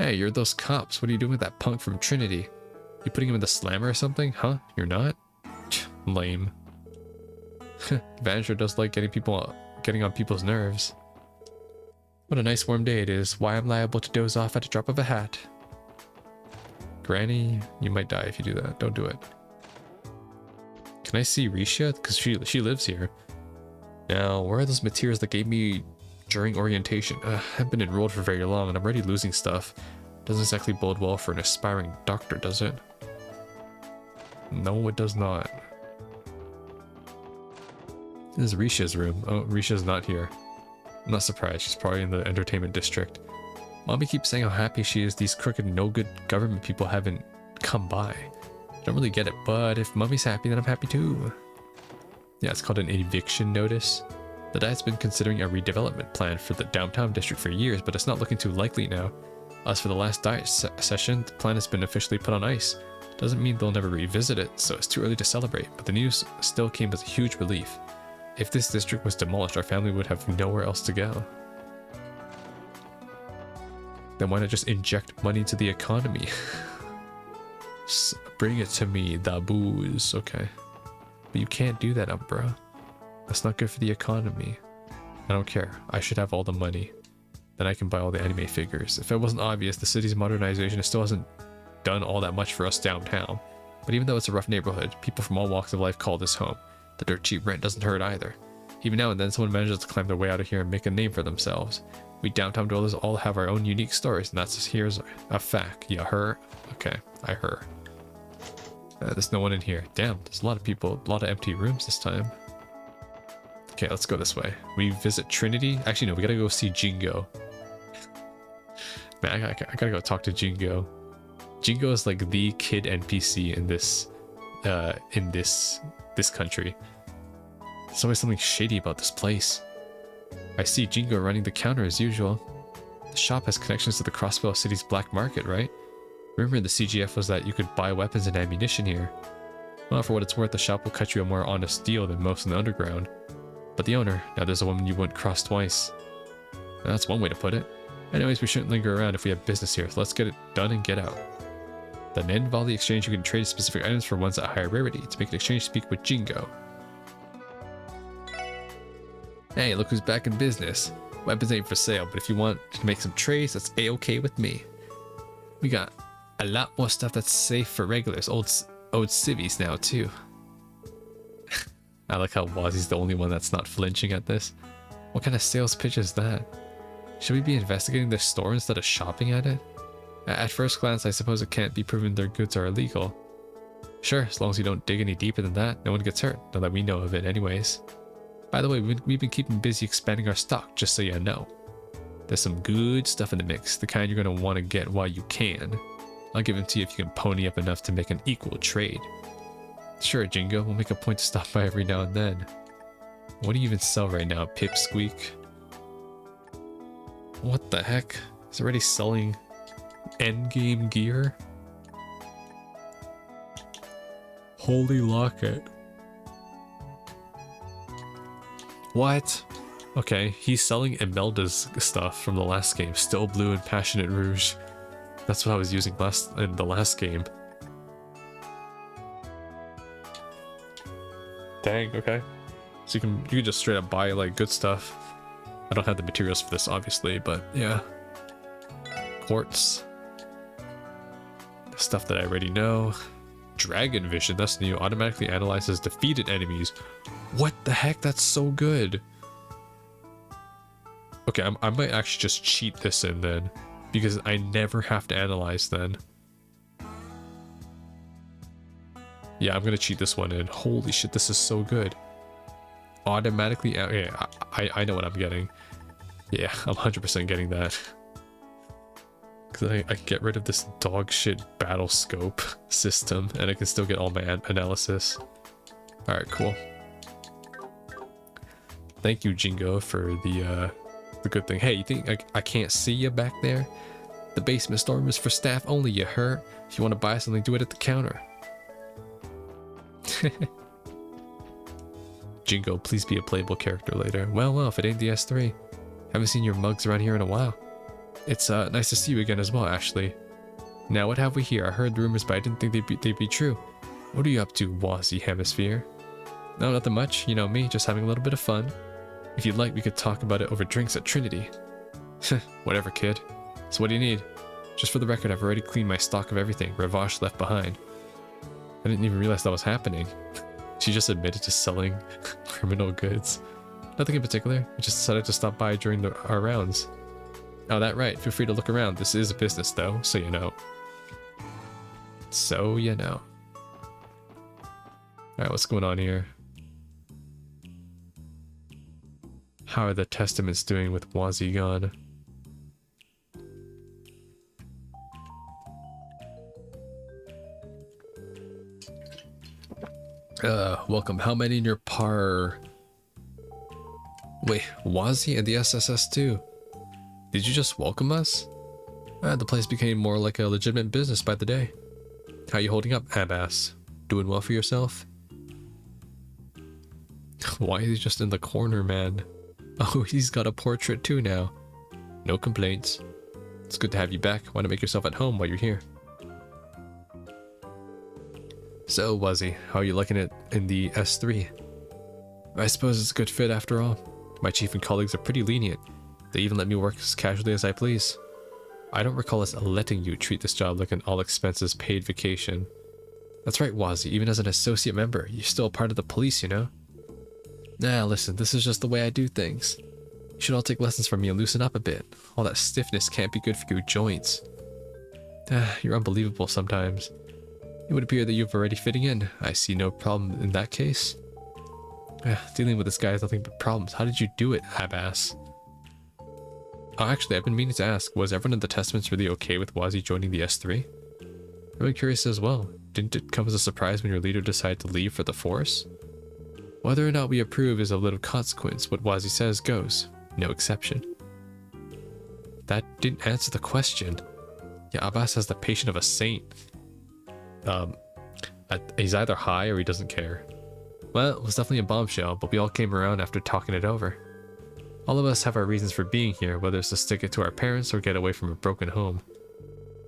Hey, you're those cops. What are you doing with that punk from Trinity? You putting him in the slammer or something? Huh? You're not? Lame. Vanisher does like getting on people's nerves. What a nice warm day it is. Why I'm liable to doze off at a drop of a hat. Granny, you might die if you do that. Don't do it. Can I see Risha? Because she lives here. Now, where are those materials that gave me during orientation? I haven't been enrolled for very long and I'm already losing stuff. Doesn't exactly bode well for an aspiring doctor, does it? No, it does not. This is Risha's room. Oh, Risha's not here. I'm not surprised. She's probably in the entertainment district. Mommy keeps saying how happy she is these crooked, no-good government people haven't come by. I don't really get it, but if Mommy's happy, then I'm happy too. Yeah, it's called an eviction notice. The dad's been considering a redevelopment plan for the downtown district for years, but it's not looking too likely now. As for the last diet session, the plan has been officially put on ice. Doesn't mean they'll never revisit it, so it's too early to celebrate, but the news still came as a huge relief. If this district was demolished, our family would have nowhere else to go. Then why not just inject money into the economy? Bring it to me, the booze. Okay. But you can't do that, Umbra. That's not good for the economy. I don't care. I should have all the money. Then I can buy all the anime figures. If it wasn't obvious, the city's modernization still hasn't done all that much for us downtown. But even though it's a rough neighborhood, people from all walks of life call this home. The dirt cheap rent doesn't hurt either. Even now and then someone manages to climb their way out of here and make a name for themselves. We downtown dwellers all have our own unique stories, and that's here's a fact. Yeah, her? Okay, I her. There's no one in here. Damn, there's a lot of people, a lot of empty rooms this time. Okay, let's go this way. We visit Trinity. Actually, no, we gotta go see Jingo. Man, I gotta go talk to Jingo. Jingo is like the kid NPC in this country. There's always something shady about this place. I see Jingo running the counter as usual. The shop has connections to the Crossbell City's black market, right? Remember the CGF was that you could buy weapons and ammunition here. Well, for what it's worth, the shop will cut you a more honest deal than most in the underground. But the owner, now there's a woman you wouldn't cross twice. Now, that's one way to put it. Anyways, we shouldn't linger around if we have business here, so let's get it done and get out. At the end of all the exchange, you can trade specific items for ones at higher rarity. To make an exchange, speak with Jingo. Hey, look who's back in business. Weapons ain't for sale, but if you want to make some trades, that's a-okay with me. We got a lot more stuff that's safe for regulars, old civvies now too. I like how Wazzy's the only one that's not flinching at this. What kind of sales pitch is that? Should we be investigating their store instead of shopping at it? At first glance, I suppose it can't be proven their goods are illegal. Sure, as long as you don't dig any deeper than that, no one gets hurt, not that we know of it anyways. By the way, we've been keeping busy expanding our stock, just so you know. There's some good stuff in the mix, the kind you're going to want to get while you can. I'll give them to you if you can pony up enough to make an equal trade. Sure, Jingo, we'll make a point to stop by every now and then. What do you even sell right now, Pipsqueak? What the heck? It's already selling endgame gear? Holy locket. What? Okay, he's selling Imelda's stuff from the last game. Still Blue and Passionate Rouge. That's what I was using in the last game. Dang, okay. So you can just straight up buy like good stuff. I don't have the materials for this obviously, but yeah. Quartz. Stuff that I already know. Dragon Vision, that's new. Automatically analyzes defeated enemies. What the heck? That's so good. Okay, I might actually just cheat this in then, because I never have to analyze then. Yeah, I'm gonna cheat this one in. Holy shit, this is so good. Automatically, yeah, I know what I'm getting. Yeah, I'm 100% getting that. Because I can get rid of this dog shit battle scope system, and I can still get all my analysis. Alright, cool. Thank you, Jingo, for the good thing. Hey, you think I can't see you back there? The basement store is for staff only, you heard? If you want to buy something, do it at the counter. Jingo, please be a playable character later. Well, if it ain't the S3. Haven't seen your mugs around here in a while. It's nice to see you again as well, Ashley. Now, what have we here? I heard rumors, but I didn't think they'd be true. What are you up to, Wazzy Hemisphere? No, nothing much. You know me, just having a little bit of fun. If you'd like, we could talk about it over drinks at Trinity. Whatever, kid. So what do you need? Just for the record, I've already cleaned my stock of everything Ravash left behind. I didn't even realize that was happening. She just admitted to selling criminal goods. Nothing in particular. We just decided to stop by during our rounds. Oh, that right. Feel free to look around. This is a business, though, so you know. So you know. Alright, what's going on here? How are the Testaments doing with Wazzy gone? Welcome. How many in your par? Wait, Wazzy and the SSS too? Did you just welcome us? The place became more like a legitimate business by the day. How you holding up, Abbas? Doing well for yourself? Why is he just in the corner, man? Oh, he's got a portrait too now. No complaints. It's good to have you back. Why not make yourself at home while you're here? So, Wazzy, how are you liking it in the S3? I suppose it's a good fit after all. My chief and colleagues are pretty lenient. They even let me work as casually as I please. I don't recall us letting you treat this job like an all-expenses paid vacation. That's right, Wazzy, even as an associate member, you're still part of the police, you know? Nah, listen, this is just the way I do things. You should all take lessons from me and loosen up a bit. All that stiffness can't be good for your joints. You're unbelievable sometimes. It would appear that you've already fitting in. I see no problem in that case. Dealing with this guy is nothing but problems. How did you do it, Abbas? Oh, actually, I've been meaning to ask, was everyone in the Testaments really okay with Wazzy joining the S3? I'm really curious as well. Didn't it come as a surprise when your leader decided to leave for the Force? Whether or not we approve is of little consequence. What Wazzy says goes. No exception. That didn't answer the question. Yeah, Abbas has the patience of a saint. He's either high or he doesn't care. Well, it was definitely a bombshell, but we all came around after talking it over. All of us have our reasons for being here, whether it's to stick it to our parents or get away from a broken home.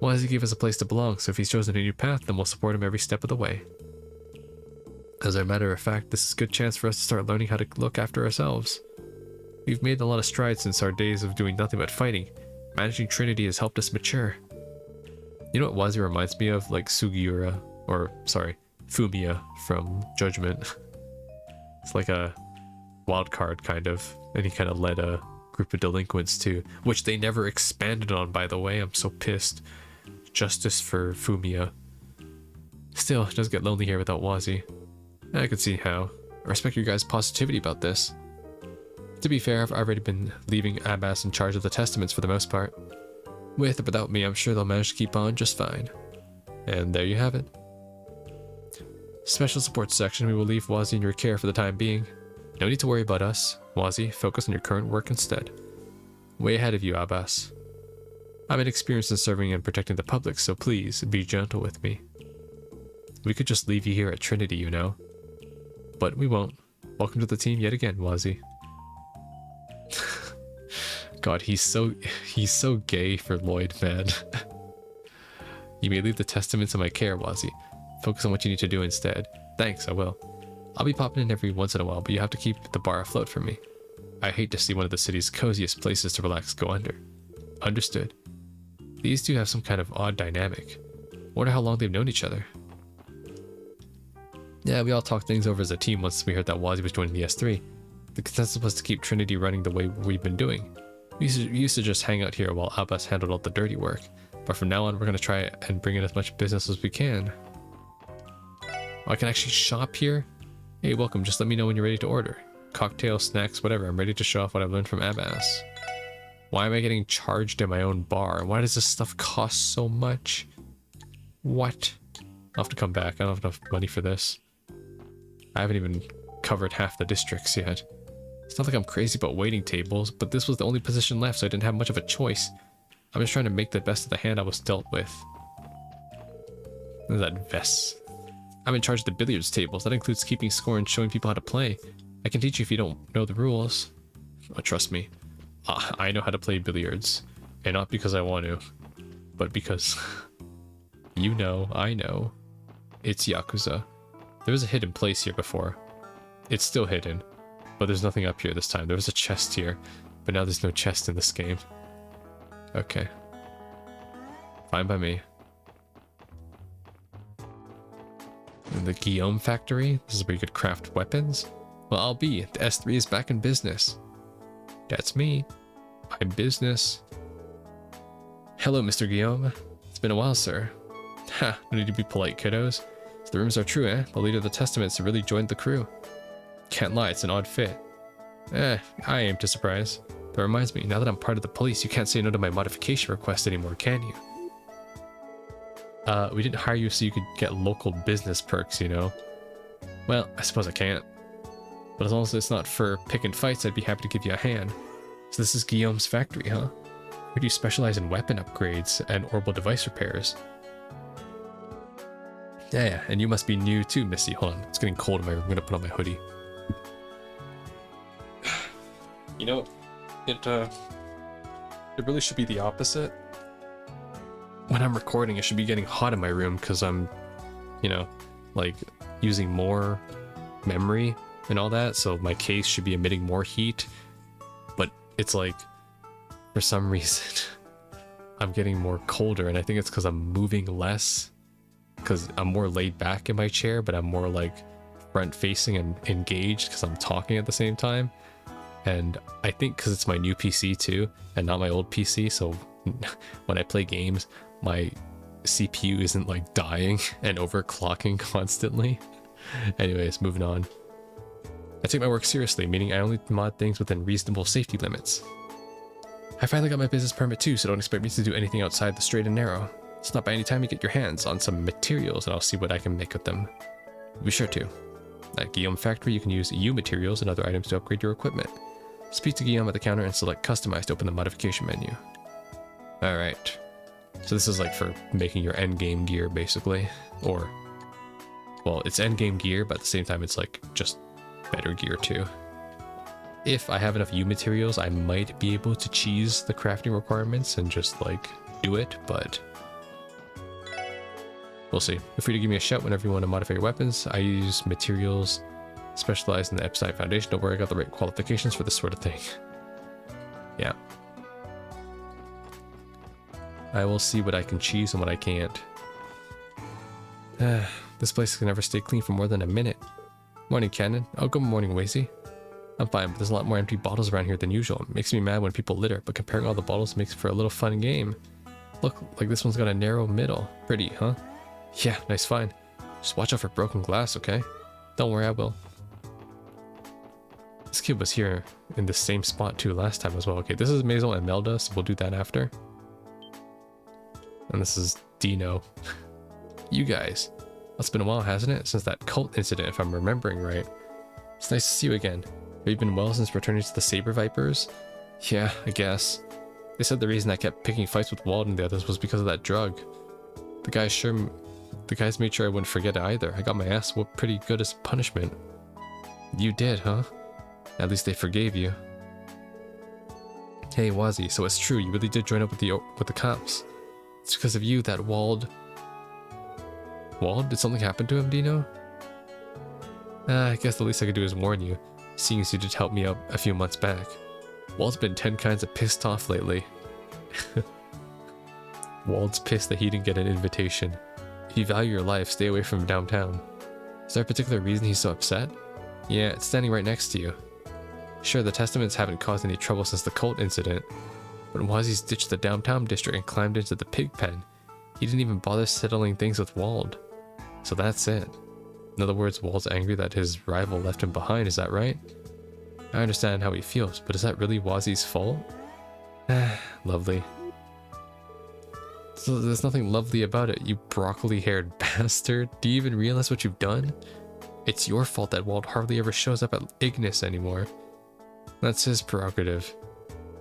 Wazzy gave us a place to belong, so if he's chosen a new path, then we'll support him every step of the way. As a matter of fact, this is a good chance for us to start learning how to look after ourselves. We've made a lot of strides since our days of doing nothing but fighting. Managing Trinity has helped us mature. You know what Wazzy reminds me of? Like Sugiura, or sorry, Fumiya from Judgment. It's like a wild card kind of, and he kind of led a group of delinquents too, which they never expanded on, by the way. I'm so pissed. Justice for Fumiya. Still, it does get lonely here without Wazzy. I can see how. I respect your guys' positivity about this. To be fair, I've already been leaving Abbas in charge of the Testaments for the most part. With or without me, I'm sure they'll manage to keep on just fine. And there you have it. Special support section, we will leave Wazzy in your care for the time being. No need to worry about us. Wazzy, focus on your current work instead. Way ahead of you, Abbas. I'm inexperienced in serving and protecting the public, so please, be gentle with me. We could just leave you here at Trinity, you know. But we won't. Welcome to the team yet again, Wazzy. God, he's so gay for Lloyd, man. You may leave the Testaments in my care, Wazzy. Focus on what you need to do instead. Thanks, I will. I'll be popping in every once in a while, but you have to keep the bar afloat for me. I hate to see one of the city's coziest places to relax go under. Understood. These two have some kind of odd dynamic. Wonder how long they've known each other. Yeah, we all talked things over as a team once we heard that Wazzy was joining the S3. The consensus was to keep Trinity running the way we've been doing. We used to just hang out here while Abbas handled all the dirty work, but from now on we're going to try and bring in as much business as we can. I can actually shop here? Hey, welcome, just let me know when you're ready to order. Cocktails, snacks, whatever, I'm ready to show off what I've learned from Abbas. Why am I getting charged in my own bar? Why does this stuff cost so much? What? I'll have to come back, I don't have enough money for this. I haven't even covered half the districts yet. It's not like I'm crazy about waiting tables, but this was the only position left, so I didn't have much of a choice. I'm just trying to make the best of the hand I was dealt with. What is that vest? I'm in charge of the billiards tables. That includes keeping score and showing people how to play. I can teach you if you don't know the rules. Oh, trust me. I know how to play billiards. And not because I want to, but because you know, I know, it's Yakuza. There was a hidden place here before. It's still hidden, but there's nothing up here this time. There was a chest here, but now there's no chest in this game. Okay. Fine by me. In the Guillaume factory? This is where you could craft weapons? Well, I'll be. The S3 is back in business. That's me. I'm business. Hello, Mr. Guillaume. It's been a while, sir. Ha, no need to be polite, kiddos. So the rumors are true, eh? The leader of the Testaments really joined the crew. Can't lie, it's an odd fit. I aim to surprise. That reminds me, now that I'm part of the police, you can't say no to my modification request anymore, can you? We didn't hire you so you could get local business perks, you know? Well, I suppose I can't. But as long as it's not for picking fights, I'd be happy to give you a hand. So this is Guillaume's factory, huh? Where do you specialize in weapon upgrades and orbital device repairs? Yeah, and you must be new too, Missy. Hold on, it's getting cold in my room. I'm gonna put on my hoodie. You know, it really should be the opposite. When I'm recording, it should be getting hot in my room because I'm, you know, like using more memory and all that. So my case should be emitting more heat. But it's like, for some reason, I'm getting more colder. And I think it's because I'm moving less. Because I'm more laid back in my chair, but I'm more like front facing and engaged because I'm talking at the same time. And I think because it's my new PC too, and not my old PC, so when I play games, my CPU isn't like dying and overclocking constantly. Anyways, moving on. I take my work seriously, meaning I only mod things within reasonable safety limits. I finally got my business permit too, so don't expect me to do anything outside the straight and narrow. Stop by any time you get your hands on some materials and I'll see what I can make with them. Be sure to. At Guillaume Factory, you can use EU materials and other items to upgrade your equipment. Speak to Guillaume at the counter and select Customize to open the modification menu. Alright. So this is like for making your endgame gear, basically. Or, well, it's endgame gear, but at the same time it's like just better gear too. If I have enough U materials, I might be able to cheese the crafting requirements and just like do it, but we'll see. Feel free to give me a shout whenever you want to modify your weapons. I use materials specialized in the Epstein Foundation. Don't worry, I got the right qualifications for this sort of thing. Yeah. I will see what I can cheese and what I can't. This place can never stay clean for more than a minute. Morning, Cannon. Oh, good morning, Wazy. I'm fine, but there's a lot more empty bottles around here than usual. It makes me mad when people litter, but comparing all the bottles makes for a little fun game. Look, like this one's got a narrow middle. Pretty, huh? Yeah, nice find. Just watch out for broken glass, okay? Don't worry, I will. This kid was here in the same spot too last time as well. Okay, this is Maisel and Melda, so we'll do that after. And this is Dino. You guys. It's been a while, hasn't it? Since that cult incident, if I'm remembering right. It's nice to see you again. Have you been well since returning to the Saber Vipers? Yeah, I guess. They said the reason I kept picking fights with Wald and the others was because of that drug. The guys made sure I wouldn't forget it either. I got my ass whooped pretty good as punishment. You did, huh? At least they forgave you. Hey, Wazi, so it's true, you really did join up with the cops. It's because of you that Wald... Wald? Did something happen to him, Dino? I guess the least I could do is warn you, seeing as you did help me out a few months back. Wald's been 10 kinds of pissed off lately. Wald's pissed that he didn't get an invitation. If you value your life, stay away from downtown. Is there a particular reason he's so upset? Yeah, it's standing right next to you. Sure, the Testaments haven't caused any trouble since the cult incident, but Wazi's ditched the downtown district and climbed into the pig pen. He didn't even bother settling things with Wald. So that's it. In other words, Wald's angry that his rival left him behind, is that right? I understand how he feels, but is that really Wazi's fault? Lovely. So there's nothing lovely about it, you broccoli-haired bastard. Do you even realize what you've done? It's your fault that Wald hardly ever shows up at Ignis anymore. That's his prerogative.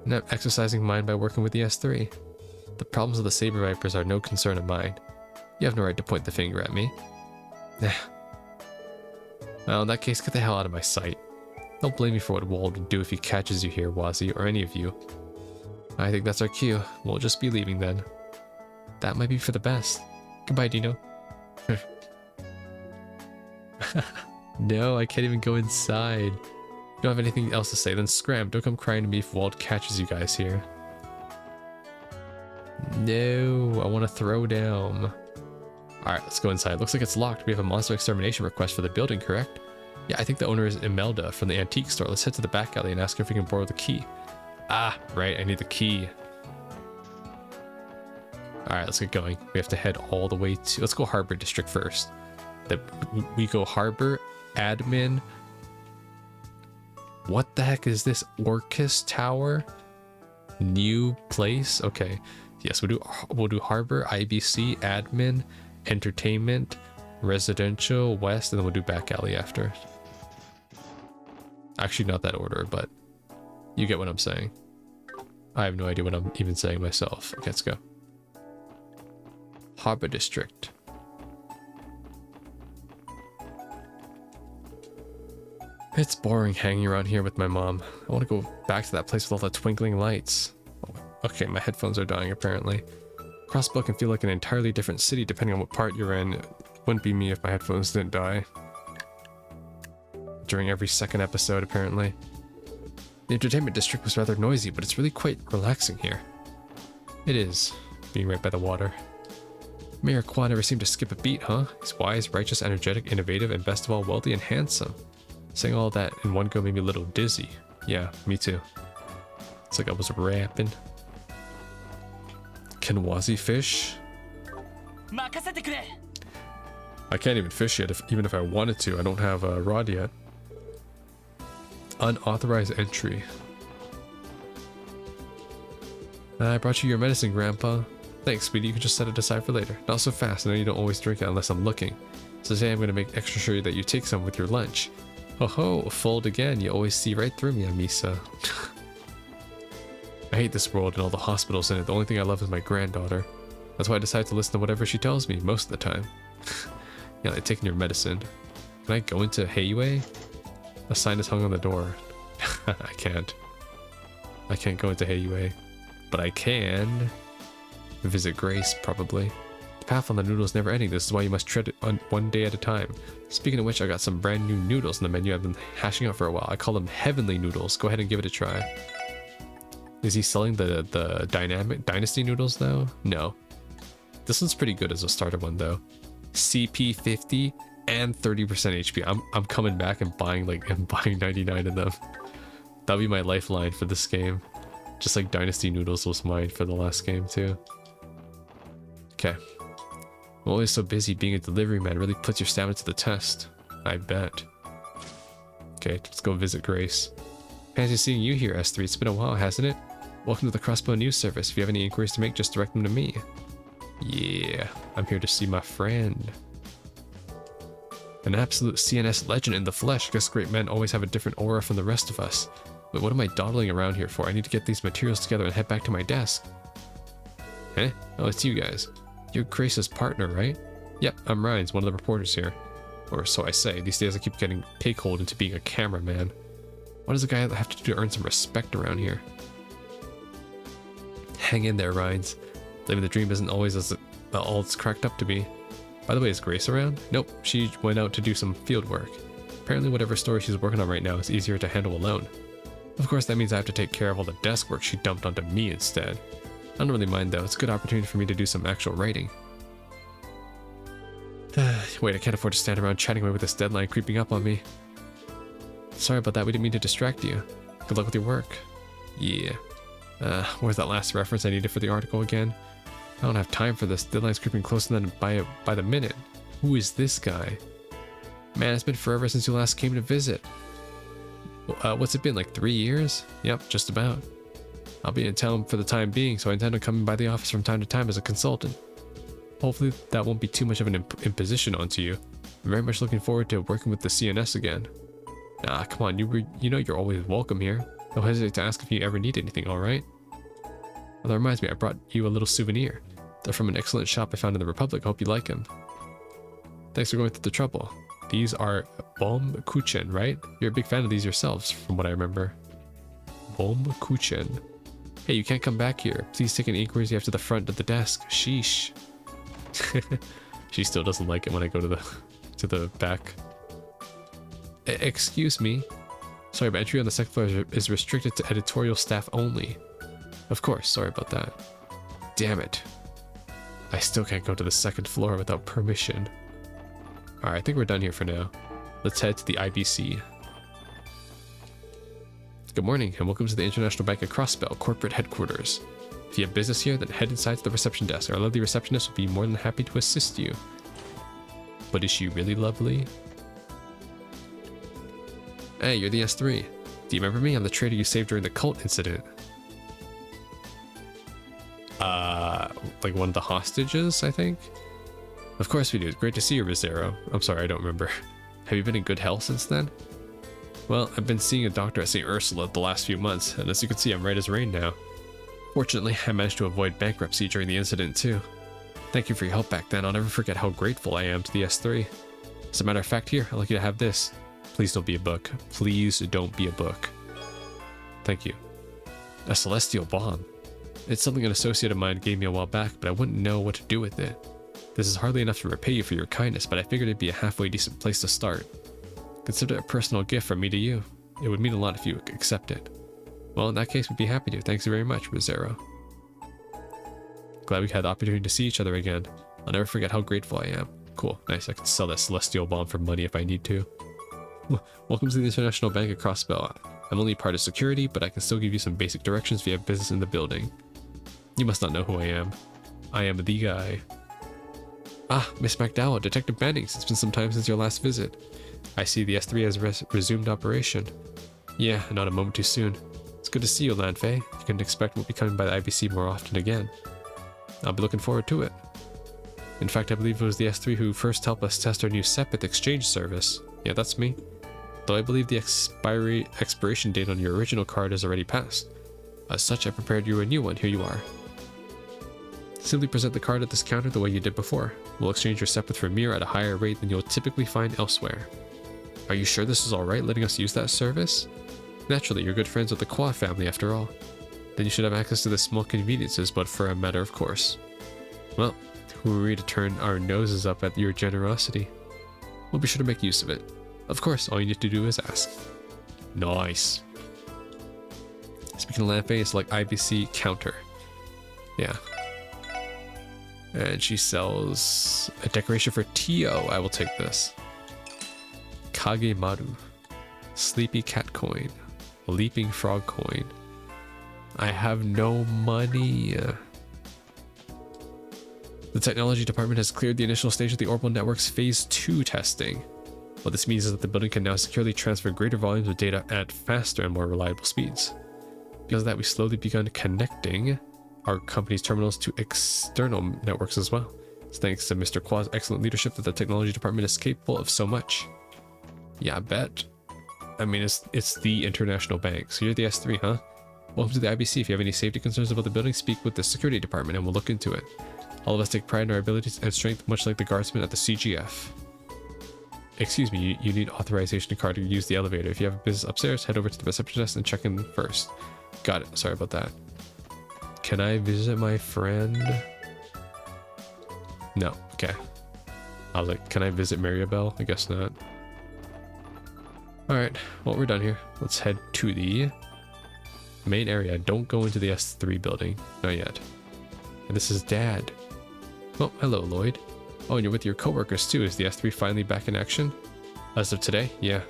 And I'm exercising mine by working with the S3. The problems of the Saber Vipers are no concern of mine. You have no right to point the finger at me. Well, in that case, get the hell out of my sight. Don't blame me for what Wald would do if he catches you here, Wazi, or any of you. I think that's our cue. We'll just be leaving then. That might be for the best. Goodbye, Dino. No, I can't even go inside. You don't have anything else to say, then scram. Don't come crying to me if Walt catches you guys here. No, I want to throw down. Alright, let's go inside. Looks like it's locked. We have a monster extermination request for the building, correct? Yeah, I think the owner is Imelda from the antique store. Let's head to the back alley and ask her if we can borrow the key. Ah, right, I need the key. Alright, let's get going. We have to head all the way to... Let's go Harbor District first. We go Harbor, Admin... What the heck is this? Orcus Tower? New place? Okay. Yes, we'll do Harbor, IBC, Admin, Entertainment, Residential, West, and then we'll do Back Alley after. Actually, not that order, but you get what I'm saying. I have no idea what I'm even saying myself. Okay, let's go. Harbor District. It's boring hanging around here with my mom. I want to go back to that place with all the twinkling lights. Okay, my headphones are dying apparently. Crossbell can feel like an entirely different city depending on what part you're in. It wouldn't be me if my headphones didn't die. During every second episode, apparently. The entertainment district was rather noisy, but it's really quite relaxing here. It is, being right by the water. Mayor Kwan never seemed to skip a beat, huh? He's wise, righteous, energetic, innovative, and best of all, wealthy and handsome. Saying all that in one go made me a little dizzy. Yeah, me too. It's like I was rapping. Kenwazi fish? I can't even fish yet, even if I wanted to. I don't have a rod yet. Unauthorized entry. I brought you your medicine, Grandpa. Thanks, sweetie. You can just set it aside for later. Not so fast. I know you don't always drink it unless I'm looking. So today I'm going to make extra sure that you take some with your lunch. Oh ho, fold again. You always see right through me, Amisa. I hate this world and all the hospitals in it. The only thing I love is my granddaughter. That's why I decide to listen to whatever she tells me most of the time. Yeah, like taking your medicine. Can I go into Heiwei? A sign is hung on the door. I can't. I can't go into Heiwei. But I can visit Grace, probably. The path on the noodle is never ending. This is why you must tread it on one day at a time. Speaking of which, I got some brand new noodles in the menu I've been hashing out for a while. I call them heavenly noodles. Go ahead and give it a try. Is he selling the dynamic dynasty noodles though? No. This one's pretty good as a starter one though. CP 50 and 30% HP. I'm coming back and buying 99 of them. That'll be my lifeline for this game. Just like Dynasty Noodles was mine for the last game too. Okay. I'm always so busy. Being a delivery man really puts your stamina to the test. I bet. Okay, let's go visit Grace. Fancy seeing you here, S3. It's been a while, hasn't it? Welcome to the Crossbell News Service. If you have any inquiries to make, just direct them to me. Yeah, I'm here to see my friend. An absolute CNS legend in the flesh. I guess great men always have a different aura from the rest of us. But what am I dawdling around here for? I need to get these materials together and head back to my desk. Eh? Oh, it's you guys. You're Grace's partner, right? Yep, I'm Ryan's, one of the reporters here. Or so I say. These days I keep getting pig-holed into being a cameraman. What does a guy have to do to earn some respect around here? Hang in there, Ryan's. Living the dream isn't always all it's cracked up to be. By the way, is Grace around? Nope, she went out to do some field work. Apparently whatever story she's working on right now is easier to handle alone. Of course, that means I have to take care of all the desk work she dumped onto me instead. I don't really mind though, it's a good opportunity for me to do some actual writing. Wait, I can't afford to stand around chatting away with this deadline creeping up on me. Sorry about that, we didn't mean to distract you. Good luck with your work. Yeah. Where's that last reference I needed for the article again? I don't have time for this. Deadline's creeping closer than by the minute. Who is this guy? Man, it's been forever since you last came to visit. What's it been, like 3 years? Yep, just about. I'll be in town for the time being, so I intend on coming by the office from time to time as a consultant. Hopefully that won't be too much of an imposition onto you. I'm very much looking forward to working with the CNS again. Ah, come on, you know you're always welcome here. Don't hesitate to ask if you ever need anything, alright? Well, that reminds me, I brought you a little souvenir. They're from an excellent shop I found in the Republic. I hope you like them. Thanks for going through the trouble. These are Baumkuchen, right? You're a big fan of these yourselves, from what I remember. Baumkuchen. Hey, you can't come back here. Please take any inquiries you have to the front of the desk. Sheesh. She still doesn't like it when I go to the back. Excuse me. Sorry, but entry on the second floor is restricted to editorial staff only. Of course, sorry about that. Damn it. I still can't go to the second floor without permission. Alright, I think we're done here for now. Let's head to the IBC. Good morning, and welcome to the International Bank of Crossbell corporate headquarters. If you have business here, then head inside to the reception desk. Our lovely receptionist will be more than happy to assist you. But is she really lovely? Hey, you're the S3. Do you remember me? I'm the trader you saved during the cult incident. Like one of the hostages, I think? Of course we do. It's great to see you, Rizero. I'm sorry, I don't remember. Have you been in good health since then? Well, I've been seeing a doctor at St. Ursula the last few months, and as you can see, I'm right as rain now. Fortunately, I managed to avoid bankruptcy during the incident too. Thank you for your help back then. I'll never forget how grateful I am to the S3. As a matter of fact, here, I'd like you to have this. Please don't be a book. Please don't be a book. Thank you. A celestial bomb. It's something an associate of mine gave me a while back, but I wouldn't know what to do with it. This is hardly enough to repay you for your kindness, but I figured it'd be a halfway decent place to start. Consider it a personal gift from me to you. It would mean a lot if you accept it. Well, in that case, we'd be happy to. Thanks very much, Rizero. Glad we had the opportunity to see each other again. I'll never forget how grateful I am. Cool, nice. I can sell that celestial bomb for money if I need to. Welcome to the International Bank of Crossbell. I'm only part of security, but I can still give you some basic directions if you have business in the building. You must not know who I am. I am the guy. Ah, Miss McDowell, Detective Bannings. It's been some time since your last visit. I see the S3 has resumed operation. Yeah, not a moment too soon. It's good to see you, Lanfei. You can expect we'll be coming by the IBC more often again. I'll be looking forward to it. In fact, I believe it was the S3 who first helped us test our new Sepith exchange service. Yeah, that's me. Though I believe the expiration date on your original card has already passed. As such, I prepared you a new one. Here you are. Simply present the card at this counter the way you did before. We'll exchange your Sepith for Mir at a higher rate than you'll typically find elsewhere. Are you sure this is alright, letting us use that service? Naturally, you're good friends with the Qua family after all. Then you should have access to the small conveniences, but for a matter of course. Well, who are we to turn our noses up at your generosity? We'll be sure to make use of it. Of course, all you need to do is ask. Nice. Speaking of Lanfei, it's like IBC counter. Yeah. And she sells a decoration for Tio. I will take this. Kagemaru. Sleepy cat coin. Leaping frog coin. I have no money. The technology department has cleared the initial stage of the orbital network's phase 2 testing. What this means is that the building can now securely transfer greater volumes of data at faster and more reliable speeds. Because of that, we slowly begun connecting our company's terminals to external networks as well. It's thanks to Mr. Qua's excellent leadership that the technology department is capable of so much. Yeah, I bet. I mean, it's the international bank. So you're the S3, huh? Welcome to the IBC. If you have any safety concerns about the building, speak with the security department and we'll look into it. All of us take pride in our abilities and strength, much like the guardsmen at the CGF. Excuse me, you need authorization card to use the elevator. If you have a business upstairs, head over to the reception desk and check in first. Got it. Sorry about that. Can I visit my friend? No. Okay. I was like, can I visit Maribel? I guess not. Alright, well, we're done here. Let's head to the main area. Don't go into the S3 building. Not yet. And this is Dad. Oh, hello, Lloyd. Oh, and you're with your coworkers too. Is the S3 finally back in action? As of today, yeah.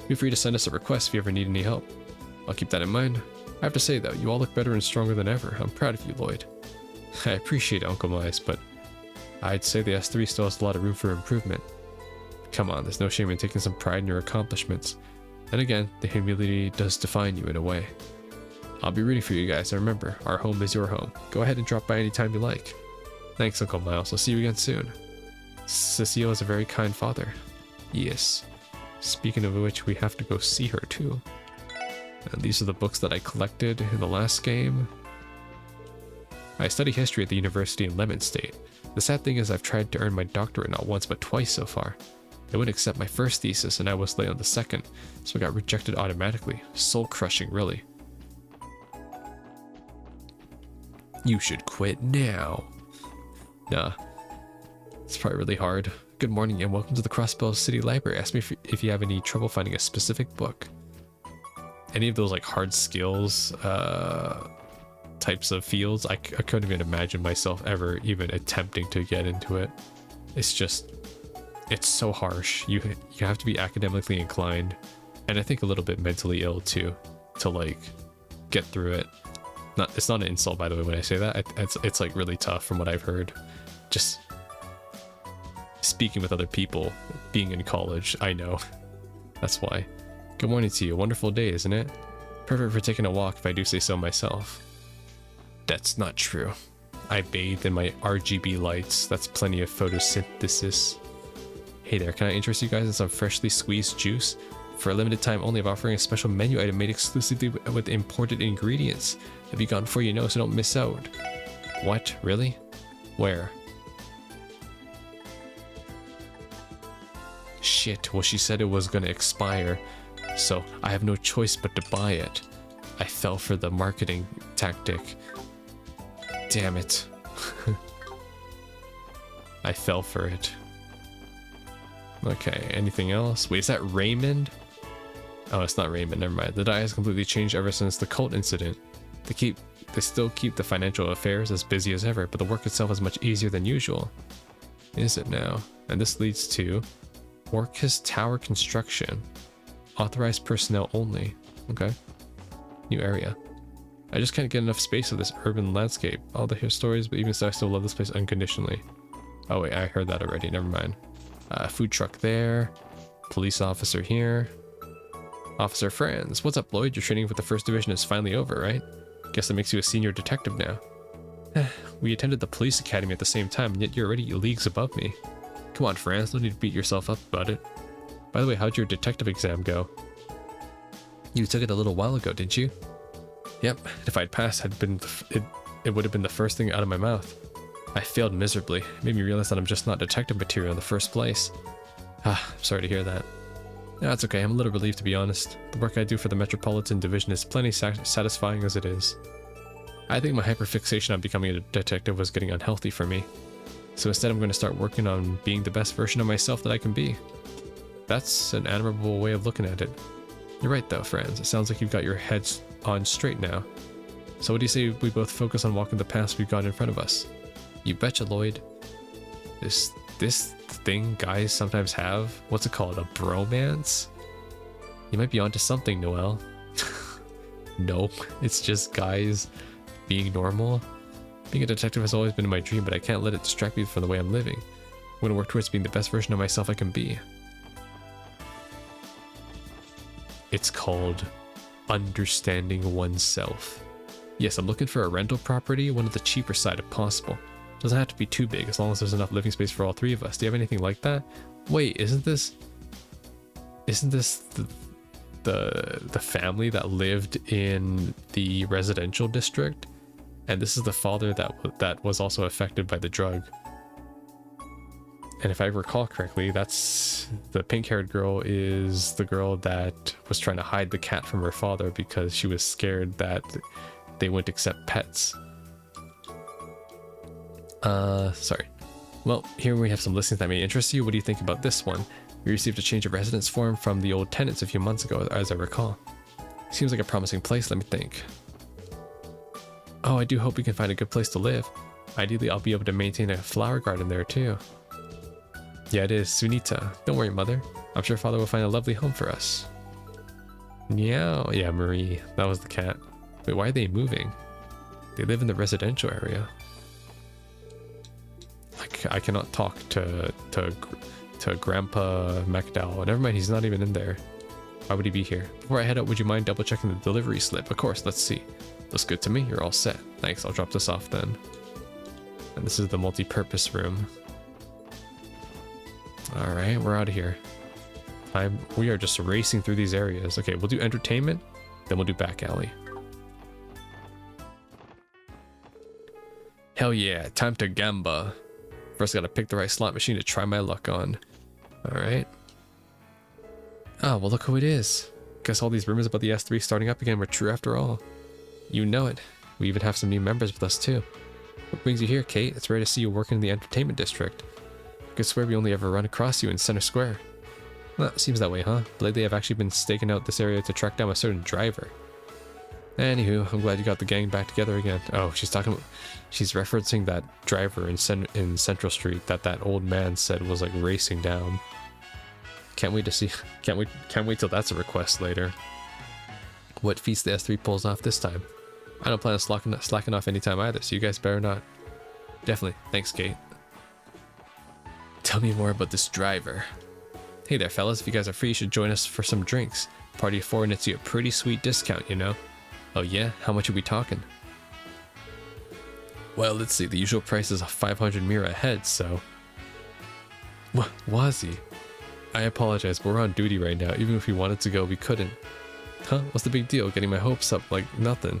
Feel free to send us a request if you ever need any help. I'll keep that in mind. I have to say though, you all look better and stronger than ever. I'm proud of you, Lloyd. I appreciate it, Uncle Mize, but I'd say the S3 still has a lot of room for improvement. Come on, there's no shame in taking some pride in your accomplishments. And again, the humility does define you in a way. I'll be rooting for you guys, and remember, our home is your home. Go ahead and drop by anytime you like. Thanks, Uncle Miles. I'll see you again soon. Cecile is a very kind father. Yes. Speaking of which, we have to go see her too. And these are the books that I collected in the last game. I study history at the university in Lemon State. The sad thing is I've tried to earn my doctorate not once but twice so far. They wouldn't accept my first thesis and I was late on the second, so I got rejected automatically. Soul crushing, really. You should quit now. Nah, it's probably really hard. Good morning and welcome to the Crossbell City Library. Ask me if you have any trouble finding a specific book. Any of those like hard skills types of fields, I couldn't even imagine myself ever even attempting to get into it. It's just, it's so harsh. You have to be academically inclined, and I think a little bit mentally ill too, to like get through it. It's not an insult, by the way, when I say that. It's like really tough from what I've heard. Just speaking with other people, being in college, I know. That's why. Good morning to you. Wonderful day, isn't it? Perfect for taking a walk, if I do say so myself. That's not true. I bathe in my RGB lights. That's plenty of photosynthesis. Hey there, can I interest you guys in some freshly squeezed juice? For a limited time only, I'm offering a special menu item made exclusively with imported ingredients. Have you gone before you know, so don't miss out. What? Really? Where? Shit, well, she said it was gonna expire, so I have no choice but to buy it. I fell for the marketing tactic. Damn it. I fell for it. Okay, anything else? Wait, is that Raymond? Oh, it's not Raymond, never mind. The diet has completely changed ever since the cult incident. They still keep the financial affairs as busy as ever, but the work itself is much easier than usual. Is it now? And this leads to Orcus Tower Construction. Authorized personnel only. Okay. New area. I just can't get enough space of this urban landscape. All the hair stories, but even so, I still love this place unconditionally. Oh wait, I heard that already, never mind. Food truck there. Police officer here. Officer Franz. What's up, Lloyd? Your training with the 1st Division is finally over, right? Guess that makes you a senior detective now. We attended the police academy at the same time, and yet you're already leagues above me. Come on, Franz, no need to beat yourself up about it. By the way, how'd your detective exam go? You took it a little while ago, didn't you? Yep, if I'd passed, it would have been the first thing out of my mouth. I failed miserably. It made me realize that I'm just not detective material in the first place. I'm sorry to hear that. No, it's okay. I'm a little relieved, to be honest. The work I do for the Metropolitan Division is plenty satisfying as it is. I think my hyperfixation on becoming a detective was getting unhealthy for me. So instead, I'm going to start working on being the best version of myself that I can be. That's an admirable way of looking at it. You're right though, Franz. It sounds like you've got your heads on straight now. So what do you say we both focus on walking the paths we've got in front of us? You betcha, Lloyd. This thing guys sometimes have, what's it called, a bromance? You might be onto something, Noel. Nope, it's just guys being normal. Being a detective has always been my dream, but I can't let it distract me from the way I'm living. I'm going to work towards being the best version of myself I can be. It's called understanding oneself. Yes, I'm looking for a rental property, one of the cheaper side if possible. Doesn't have to be too big, as long as there's enough living space for all 3 of us. Do you have anything like that? Wait, isn't this the family that lived in the residential district? And this is the father that was also affected by the drug. And if I recall correctly, that's the pink-haired girl is the girl that was trying to hide the cat from her father because she was scared that they wouldn't accept pets. Sorry. Well, here we have some listings that may interest you. What do you think about this one? We received a change of residence form from the old tenants a few months ago, as I recall. Seems like a promising place, let me think. Oh, I do hope we can find a good place to live. Ideally, I'll be able to maintain a flower garden there too. Yeah, it is. Sunita. Don't worry, Mother. I'm sure Father will find a lovely home for us. Meow. Yeah, Marie. That was the cat. Wait, why are they moving? They live in the residential area. I cannot talk to Grandpa McDowell. Never mind, he's not even in there. Why would he be here? Before I head out, would you mind double checking the delivery slip? Of course, let's see. Looks good to me. You're all set. Thanks, I'll drop this off then. And this is the multi-purpose room. Alright, we're out of here. We are just racing through these areas. Okay, we'll do entertainment, then we'll do back alley. Hell yeah, time to gamba. First, gotta pick the right slot machine to try my luck on. Alright. Oh, well, look who it is. Guess all these rumors about the S3 starting up again were true after all. You know it. We even have some new members with us too. What brings you here, Kate? It's rare to see you working in the entertainment district. I could swear we only ever run across you in Center Square. Well, it seems that way, huh? But lately I've actually been staking out this area to track down a certain driver. Anywho, I'm glad you got the gang back together again. Oh, she's referencing that driver in Central Street that old man said was like racing down. Can't wait till that's a request later. What feats the S3 pulls off this time? I don't plan on slacking off anytime either, so you guys better not. Definitely. Thanks, Kate. Tell me more about this driver. Hey there, fellas. If you guys are free, you should join us for some drinks. Party of 4 nets you a pretty sweet discount, you know? Oh yeah? How much are we talking? Well, let's see. The usual price is 500 mira a head, so... Wazzy. I apologize, but we're on duty right now. Even if we wanted to go, we couldn't. Huh? What's the big deal? Getting my hopes up like nothing.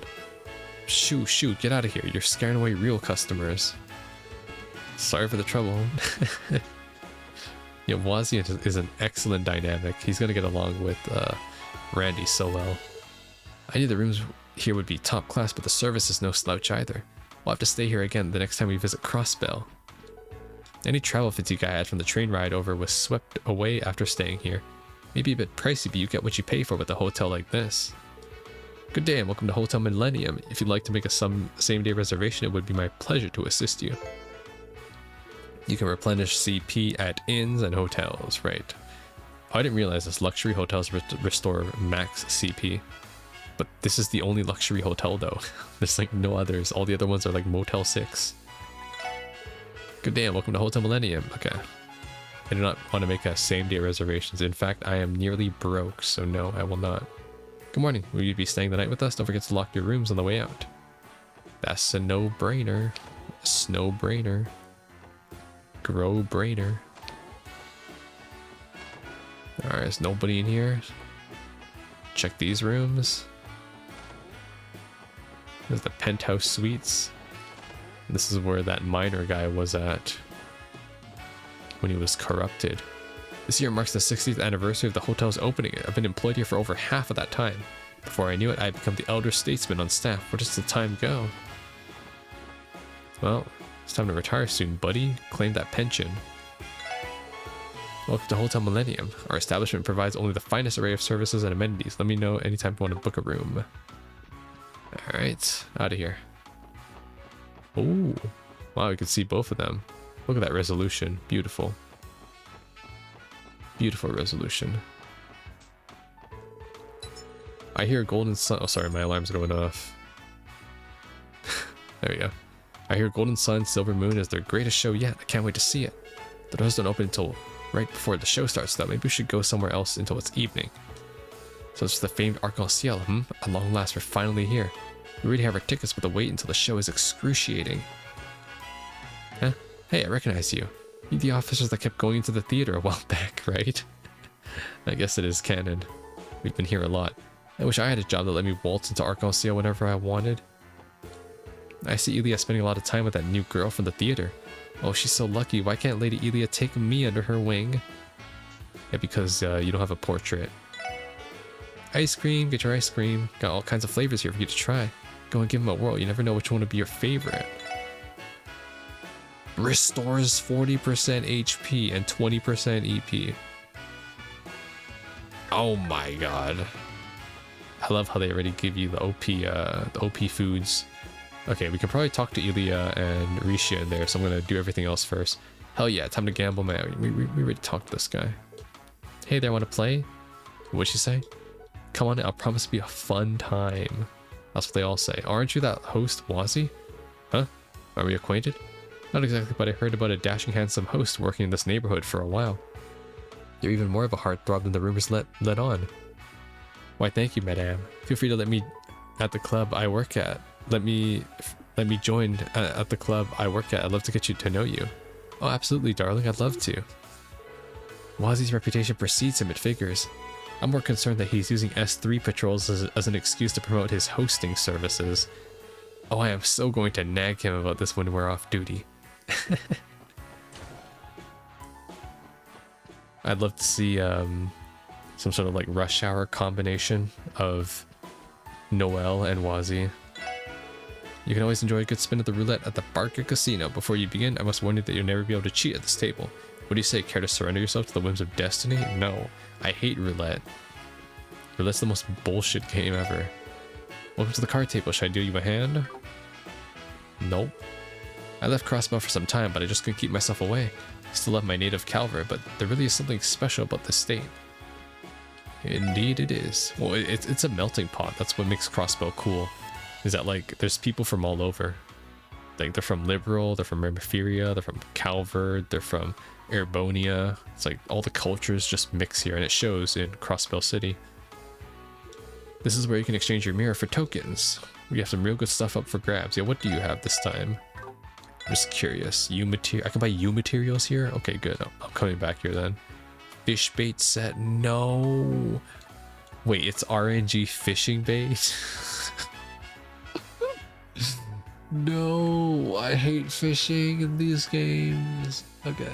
Shoot, get out of here. You're scaring away real customers. Sorry for the trouble. Yeah, Wazzy is an excellent dynamic. He's gonna get along with Randy so well. I knew the rooms here would be top class, but the service is no slouch either. We'll have to stay here again the next time we visit Crossbell. Any travel fatigue I had from the train ride over was swept away after staying here. Maybe a bit pricey, but you get what you pay for with a hotel like this. Good day and welcome to Hotel Millennium. If you'd like to make a same-day reservation, it would be my pleasure to assist you. You can replenish CP at inns and hotels, right? I didn't realize this luxury hotels restore max CP. But this is the only luxury hotel though. There's like no others. All the other ones are like Motel 6. Good day and welcome to Hotel Millennium. Okay. I do not want to make a same-day reservations. In fact, I am nearly broke, so no, I will not. Good morning. Will you be staying the night with us? Don't forget to lock your rooms on the way out. That's a no-brainer. Snow-brainer. Grow-brainer. Alright, there's nobody in here. Check these rooms. There's the penthouse suites. This is where that miner guy was at when he was corrupted. This year marks the 60th anniversary of the hotel's opening. I've been employed here for over half of that time. Before I knew it, I had become the elder statesman on staff. Where does the time go? Well, it's time to retire soon, buddy. Claim that pension. Welcome to Hotel Millennium. Our establishment provides only the finest array of services and amenities. Let me know anytime you want to book a room. Alright, out of here. Oh, wow, we can see both of them. Look at that resolution. Beautiful. Beautiful resolution. I hear Golden Sun. Oh, sorry, my alarm's going off. There we go. I hear Golden Sun, Silver Moon is their greatest show yet. I can't wait to see it. The doors don't open until right before the show starts, though. Maybe we should go somewhere else until it's evening. So it's the famed Arc-en-Ciel, At long last, we're finally here. We already have our tickets, but the wait until the show is excruciating. Huh? Hey, I recognize you. You're the officers that kept going into the theater a while back, right? I guess it is canon. We've been here a lot. I wish I had a job that let me waltz into Arc-en-Ciel whenever I wanted. I see Elia spending a lot of time with that new girl from the theater. Oh, she's so lucky. Why can't Lady Elia take me under her wing? Yeah, because you don't have a portrait. Ice cream, get your ice cream. Got all kinds of flavors here for you to try. Go and give them a whirl. You never know which one would be your favorite. Restores 40% HP and 20% EP. Oh my god. I love how they already give you the OP foods. Okay, we can probably talk to Elia and Risha in there, so I'm gonna do everything else first. Hell yeah, time to gamble, man. We already talked to this guy. Hey there, wanna play? What'd she say? Come on, I'll promise to be a fun time. That's what they all say. Aren't you that host, Wazzy? Huh? Are we acquainted? Not exactly, but I heard about a dashing handsome host working in this neighborhood for a while. You're even more of a heartthrob than the rumors let on. Why, thank you, madame. Feel free to let me at the club I work at. Let me join at the club I work at. I'd love to get you to know you. Oh, absolutely, darling. I'd love to. Wazzy's reputation precedes him, it figures. I'm more concerned that he's using S3 patrols as an excuse to promote his hosting services. Oh, I am so going to nag him about this when we're off duty. I'd love to see some sort of like rush hour combination of Noelle and Wazzy. You can always enjoy a good spin of the roulette at the Barca Casino. Before you begin, I must warn you that you'll never be able to cheat at this table. What do you say? Care to surrender yourself to the whims of destiny? No. I hate roulette. Roulette's the most bullshit game ever. Welcome to the card table. Should I deal you a hand? Nope. I left Crossbell for some time, but I just couldn't keep myself away. I still love my native Calver, but there really is something special about this state. Indeed it is. Well, it's a melting pot. That's what makes Crossbell cool. Is that, like, there's people from all over. Like, they're from Liberal, they're from Emeferia, they're from Calvert, they're from Erebonia. It's like all the cultures just mix here, and it shows in Crossbell City. This is where you can exchange your mirror for tokens. We have some real good stuff up for grabs. Yeah, what do you have this time? I'm just curious. I can buy U materials here? Okay, good. I'm coming back here then. Fish bait set. No. Wait, it's RNG fishing bait? No, I hate fishing in these games. Okay.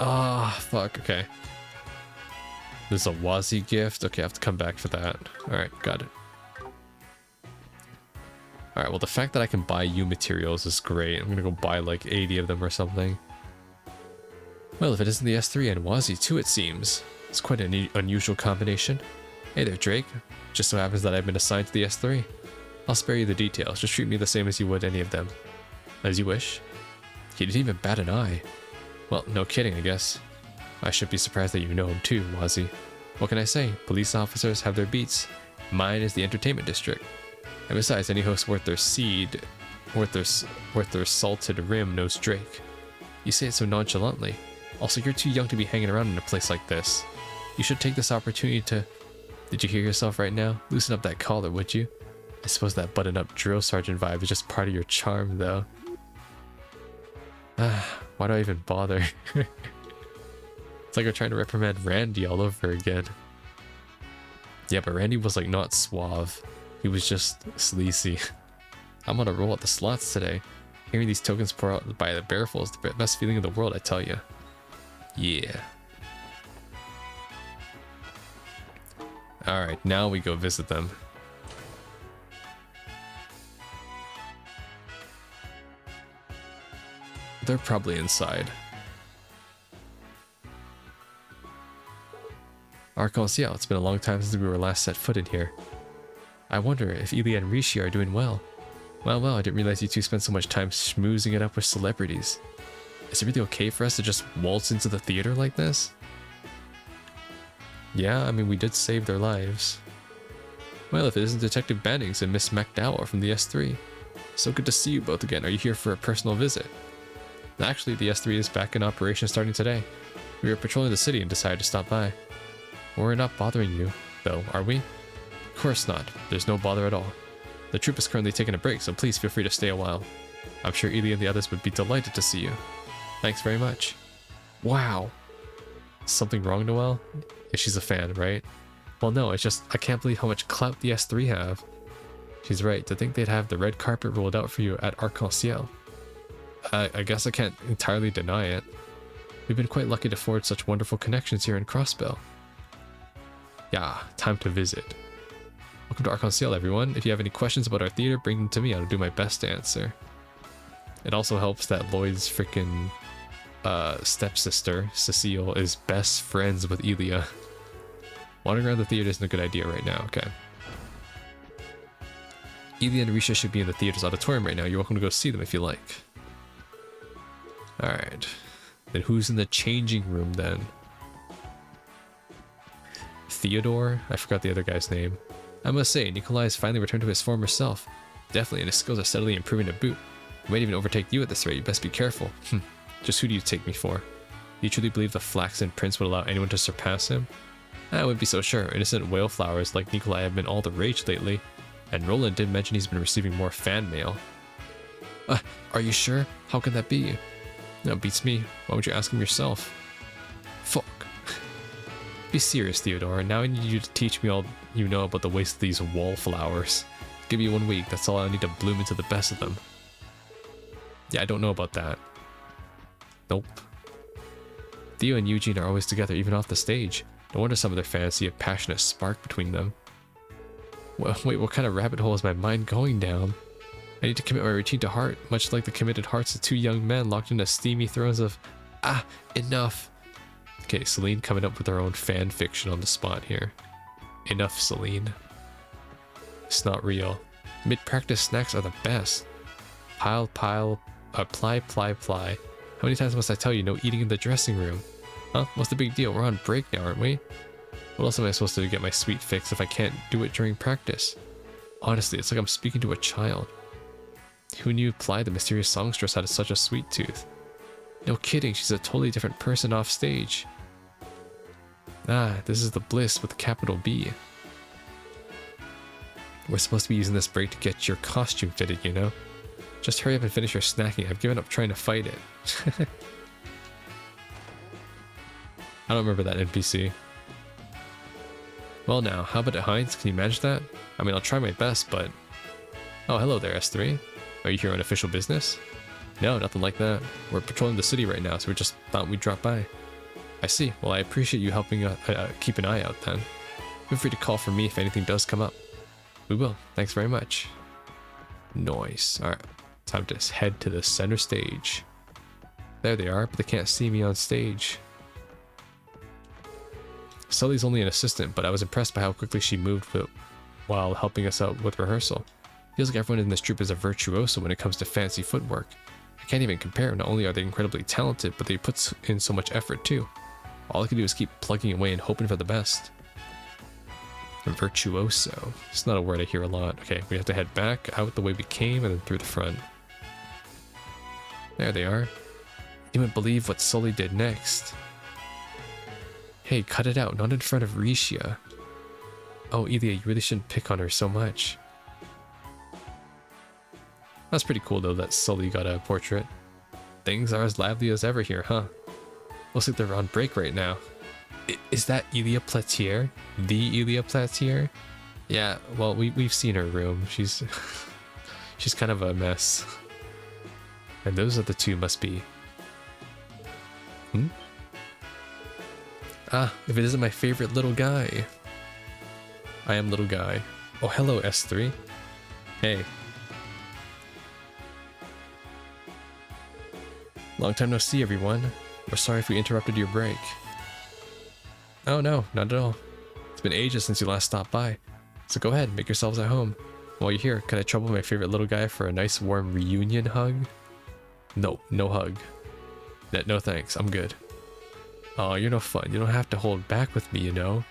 Ah, fuck. Okay. There's a Wazi gift. Okay, I have to come back for that. Alright, got it. Alright, well, the fact that I can buy U materials is great. I'm gonna go buy like 80 of them or something. Well, if it isn't the S3 and Wazi too, it seems. It's quite an unusual combination. Hey there, Drake. Just so happens that I've been assigned to the S3. I'll spare you the details. Just treat me the same as you would any of them. As you wish. He didn't even bat an eye. Well, no kidding, I guess. I should be surprised that you know him too, Wazi. What can I say? Police officers have their beats. Mine is the entertainment district. And besides, any host worth their salted rim knows Drake. You say it so nonchalantly. Also, you're too young to be hanging around in a place like this. You should take this opportunity to... Did you hear yourself right now? Loosen up that collar, would you? I suppose that button-up drill sergeant vibe is just part of your charm, though. Why do I even bother? It's like I'm trying to reprimand Randy all over again. Yeah, but Randy was like not suave. He was just sleazy. I'm on a roll at the slots today. Hearing these tokens pour out by the barrelful is the best feeling in the world, I tell you. Yeah. Alright, now we go visit them. They're probably inside. Arc-en-Ciel, it's been a long time since we were last set foot in here. I wonder if Ilya and Rishi are doing well. Well, I didn't realize you two spent so much time schmoozing it up with celebrities. Is it really okay for us to just waltz into the theater like this? Yeah, I mean, we did save their lives. Well, if it isn't Detective Bannings and Miss McDowell from the S3. So good to see you both again. Are you here for a personal visit? Actually, the S3 is back in operation starting today. We were patrolling the city and decided to stop by. We're not bothering you, though, are we? Of course not. There's no bother at all. The troop is currently taking a break, so please feel free to stay a while. I'm sure Ely and the others would be delighted to see you. Thanks very much. Wow. Something wrong, Noelle? Yeah, she's a fan, right? Well, no, it's just I can't believe how much clout the S3 have. She's right. To think they'd have the red carpet rolled out for you at Arc-en-Ciel. I guess I can't entirely deny it. We've been quite lucky to forge such wonderful connections here in Crossbell. Yeah, time to visit. Welcome to Arc-en-Ciel, everyone. If you have any questions about our theater, bring them to me. I'll do my best to answer. It also helps that Lloyd's freaking stepsister, Cecile, is best friends with Ilya. Wandering around the theater isn't a good idea right now, okay. Ilya and Risha should be in the theater's auditorium right now. You're welcome to go see them if you like. Alright. Then who's in the changing room then? Theodore? I forgot the other guy's name. I must say, Nikolai has finally returned to his former self. Definitely, and his skills are steadily improving to boot. He might even overtake you at this rate. You best be careful. Just who do you take me for? Do you truly believe the Flaxen Prince would allow anyone to surpass him? I wouldn't be so sure. Innocent whale flowers like Nikolai have been all the rage lately. And Roland did mention he's been receiving more fan mail. Are you sure? How can that be? No, beats me. Why would you ask him yourself? Fuck. Be serious, Theodore. Now I need you to teach me all you know about the waste of these wallflowers. Give me 1 week. That's all I need to bloom into the best of them. Yeah, I don't know about that. Nope. Theo and Eugene are always together, even off the stage. No wonder some of their fans see a passionate spark between them. Well, wait, what kind of rabbit hole is my mind going down? I need to commit my routine to heart, much like the committed hearts of two young men locked in a steamy thrones of... Ah, enough. Okay, Celine coming up with her own fan fiction on the spot here. Enough, Celine. It's not real. Mid-practice snacks are the best. Pile, ply. How many times must I tell you no eating in the dressing room? Huh? What's the big deal? We're on break now, aren't we? What else am I supposed to do to get my sweet fix if I can't do it during practice? Honestly, it's like I'm speaking to a child. Who knew Ply, the mysterious songstress, had such a sweet tooth? No kidding, she's a totally different person off stage. Ah, this is the bliss with a capital B. We're supposed to be using this break to get your costume fitted, you know? Just hurry up and finish your snacking. I've given up trying to fight it. I don't remember that NPC. Well now, how about it, Heinz? Can you manage that? I mean, I'll try my best, but... Oh, hello there, S3. Are you here on official business? No, nothing like that. We're patrolling the city right now, so we just thought we'd drop by. I see. Well, I appreciate you helping keep an eye out then. Feel free to call for me if anything does come up. We will. Thanks very much. Nice. Alright. Time to head to the center stage. There they are, but they can't see me on stage. Sully's only an assistant, but I was impressed by how quickly she moved while helping us out with rehearsal. Feels like everyone in this troupe is a virtuoso when it comes to fancy footwork. I can't even compare. Not only are they incredibly talented, but they put in so much effort too. All I can do is keep plugging away and hoping for the best. Virtuoso. It's not a word I hear a lot. Okay, we have to head back out the way we came and then through the front. There they are. You wouldn't believe what Sully did next. Hey, cut it out. Not in front of Risha. Oh, Elia, you really shouldn't pick on her so much. That's pretty cool though that Sully got a portrait. Things are as lively as ever here, huh? Looks like they're on break right now. Is that Elia Platier? The Elia Platier? Yeah, well, we've seen her room. She's kind of a mess. And those are the two must be. Ah, if it isn't my favorite little guy. I am little guy. Oh, hello, S3. Hey. Long time no see, everyone. We're sorry if we interrupted your break. Oh no, not at all. It's been ages since you last stopped by. So go ahead, make yourselves at home. While you're here, can I trouble my favorite little guy for a nice warm reunion hug? No, no hug. No thanks, I'm good. Oh, you're no fun. You don't have to hold back with me, you know.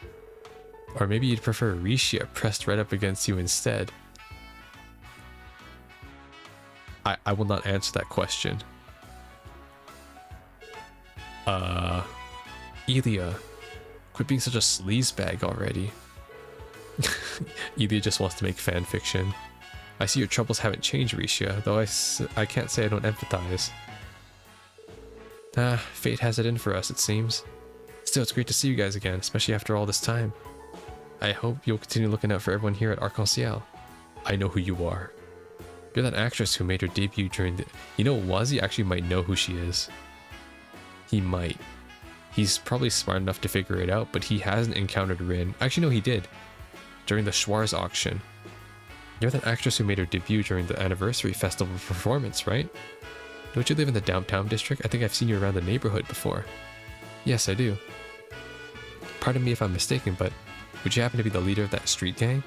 Or maybe you'd prefer Risha pressed right up against you instead. I will not answer that question. Elia, quit being such a sleazebag already. Elia just wants to make fan fiction. I see your troubles haven't changed, Risha, though I can't say I don't empathize. Fate has it in for us, it seems. Still, it's great to see you guys again, especially after all this time. I hope you'll continue looking out for everyone here at Arc-en-Ciel. I know who you are. You're that actress who made her debut during the... You know, Wazi actually might know who she is. He might. He's probably smart enough to figure it out, but he hasn't encountered Rin. Actually, no, he did. During the Schwarz auction. You're that actress who made her debut during the anniversary festival performance, right? Don't you live in the downtown district? I think I've seen you around the neighborhood before. Yes, I do. Pardon me if I'm mistaken, but would you happen to be the leader of that street gang?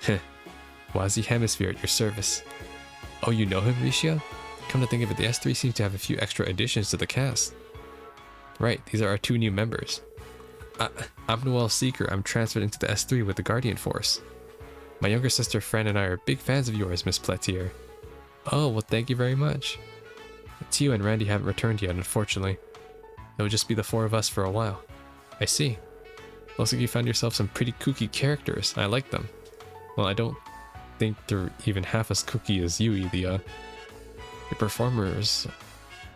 Heh. Wazi Hemisphere at your service. Oh, you know him, Risha? Come to think of it, the S3 seems to have a few extra additions to the cast. Right, these are our two new members. I'm Noel Seeker. I'm transferred into the S3 with the Guardian Force. My younger sister Fran and I are big fans of yours, Miss Platier. Oh, well, thank you very much. Tio and Randy haven't returned yet, unfortunately. It will just be the four of us for a while. I see. Looks like you found yourself some pretty kooky characters. I like them. Well, I don't think they're even half as kooky as you, Elia.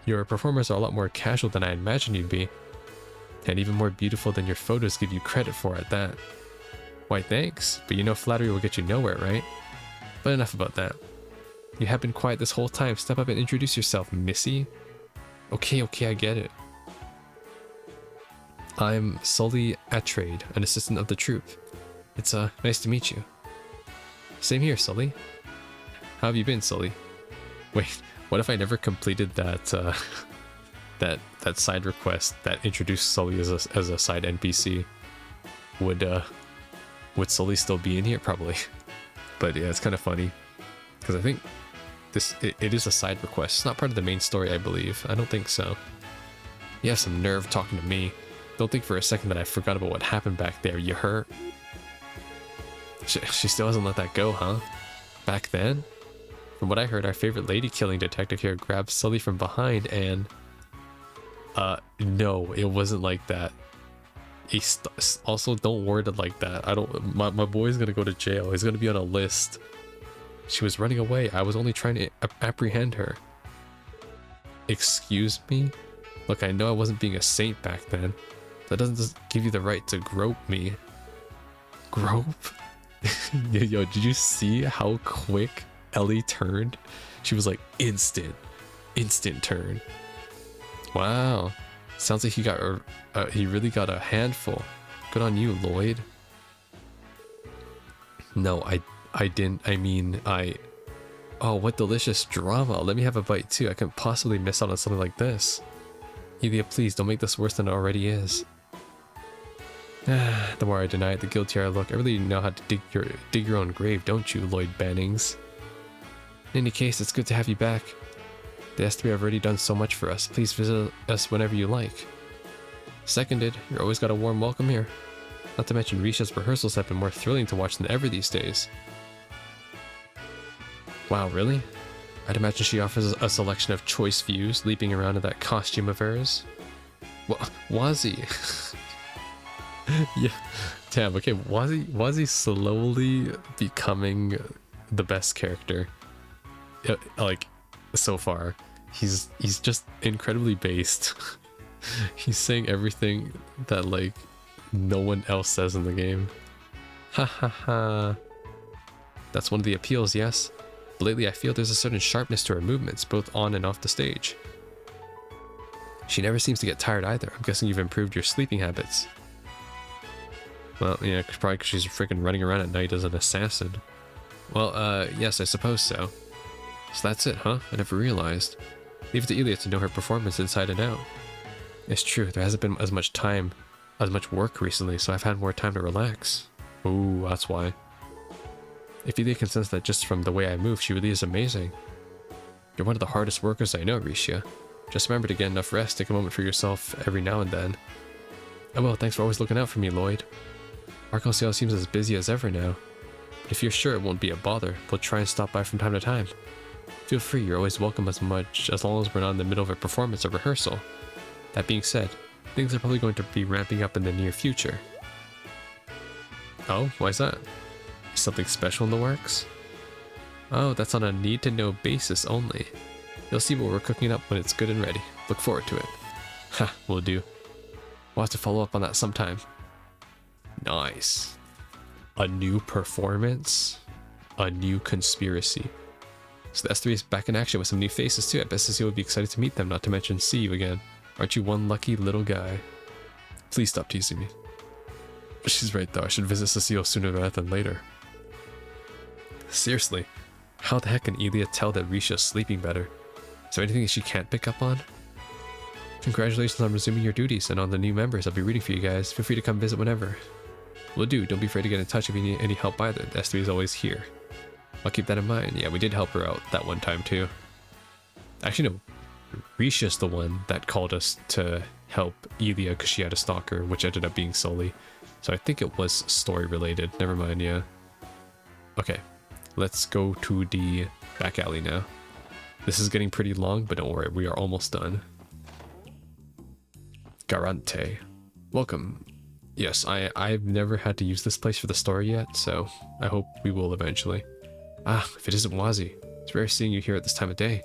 Your performers are a lot more casual than I imagined you'd be. And even more beautiful than your photos give you credit for at that. Why, thanks. But you know flattery will get you nowhere, right? But enough about that. You have been quiet this whole time. Step up and introduce yourself, Missy. Okay, I get it. I'm Sully Attrade, an assistant of the troupe. It's nice to meet you. Same here, Sully. How have you been, Sully? Wait, what if I never completed that that side request that introduced Sully as a side NPC? Would Sully still be in here? Probably. But yeah, it's kind of funny because I think it is a side request. It's not part of the main story, I believe. I don't think so. You have some nerve talking to me. Don't think for a second that I forgot about what happened back there. You hurt? She still hasn't let that go, huh? Back then? From what I heard, our favorite lady killing detective here grabbed Sully from behind and... no, it wasn't like that. Also, don't word it like that. My boy's gonna go to jail. He's gonna be on a list. She was running away. I was only trying to apprehend her. Excuse me? Look, I know I wasn't being a saint back then. That doesn't just give you the right to grope me. Grope? Yo, did you see how quick Ellie turned? She was like instant turn. Wow. Sounds like he really got a handful. Good on you, Lloyd. No, I didn't. I mean, oh, what delicious drama. Let me have a bite too. I couldn't possibly miss out on something like this. Elia, please don't make this worse than it already is. The more I deny it, the guiltier I look. I really know how to dig your own grave, don't you, Lloyd Bannings? In any case, it's good to have you back. The S3 have already done so much for us. Please visit us whenever you like. Seconded. You're always got a warm welcome here. Not to mention Risha's rehearsals have been more thrilling to watch than ever these days. Wow, really? I'd imagine she offers a selection of choice views, leaping around in that costume of hers. Wazzy. Yeah. Damn, okay, Wazzy slowly becoming the best character. Like, so far. He's just incredibly based. He's saying everything that, like, no one else says in the game. Ha ha ha. That's one of the appeals, yes. But lately I feel there's a certain sharpness to her movements, both on and off the stage. She never seems to get tired either. I'm guessing you've improved your sleeping habits. Well, yeah, probably because she's freaking running around at night as an assassin. Well, yes, I suppose so. So that's it, huh? I never realized. Leave it to Elia to know her performance inside and out. It's true, there hasn't been as much work recently, so I've had more time to relax. Ooh, that's why. If Elia can sense that just from the way I move, she really is amazing. You're one of the hardest workers I know, Risha. Just remember to get enough rest, take a moment for yourself every now and then. Oh well, thanks for always looking out for me, Lloyd. Arcosale seems as busy as ever now. But if you're sure it won't be a bother, we'll try and stop by from time to time. Feel free, you're always welcome as long as we're not in the middle of a performance or rehearsal. That being said, things are probably going to be ramping up in the near future. Oh, why's that? Is something special in the works? Oh, that's on a need-to-know basis only. You'll see what we're cooking up when it's good and ready. Look forward to it. Ha, will do. We'll have to follow up on that sometime. Nice. A new performance? A new conspiracy. So the S3 is back in action with some new faces too. I bet Cecile would be excited to meet them, not to mention see you again. Aren't you one lucky little guy? Please stop teasing me. She's right though, I should visit Cecile sooner rather than later. Seriously, how the heck can Elia tell that Risha's sleeping better? Is there anything she can't pick up on? Congratulations on resuming your duties and on the new members. I'll be rooting for you guys. Feel free to come visit whenever. Will do. Don't be afraid to get in touch if you need any help either. The S3 is always here. I'll keep that in mind. Yeah, we did help her out that one time too. Actually, no. Risha's the one that called us to help Elia because she had a stalker, which ended up being Sully. So I think it was story related. Never mind, yeah. Okay, let's go to the back alley now. This is getting pretty long, but don't worry, we are almost done. Garante. Welcome. Yes, I've never had to use this place for the story yet, so I hope we will eventually. Ah, if it isn't Wazi. It's rare seeing you here at this time of day.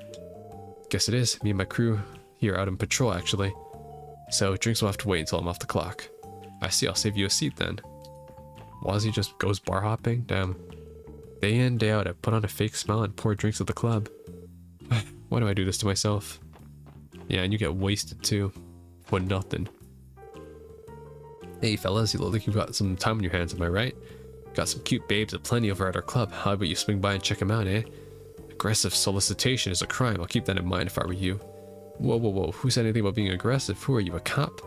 Guess it is. Me and my crew here out on patrol, actually. So drinks will have to wait until I'm off the clock. I see, I'll save you a seat then. Wazi just goes bar hopping? Damn. Day in, day out, I put on a fake smile and pour drinks at the club. Why do I do this to myself? Yeah, and you get wasted too. For nothing. Hey fellas, you look like you've got some time on your hands, am I right? Got some cute babes aplenty over at our club. How about you swing by and check them out, eh? Aggressive solicitation is a crime. I'll keep that in mind if I were you. Whoa, whoa, whoa. Who said anything about being aggressive? Who are you, a cop?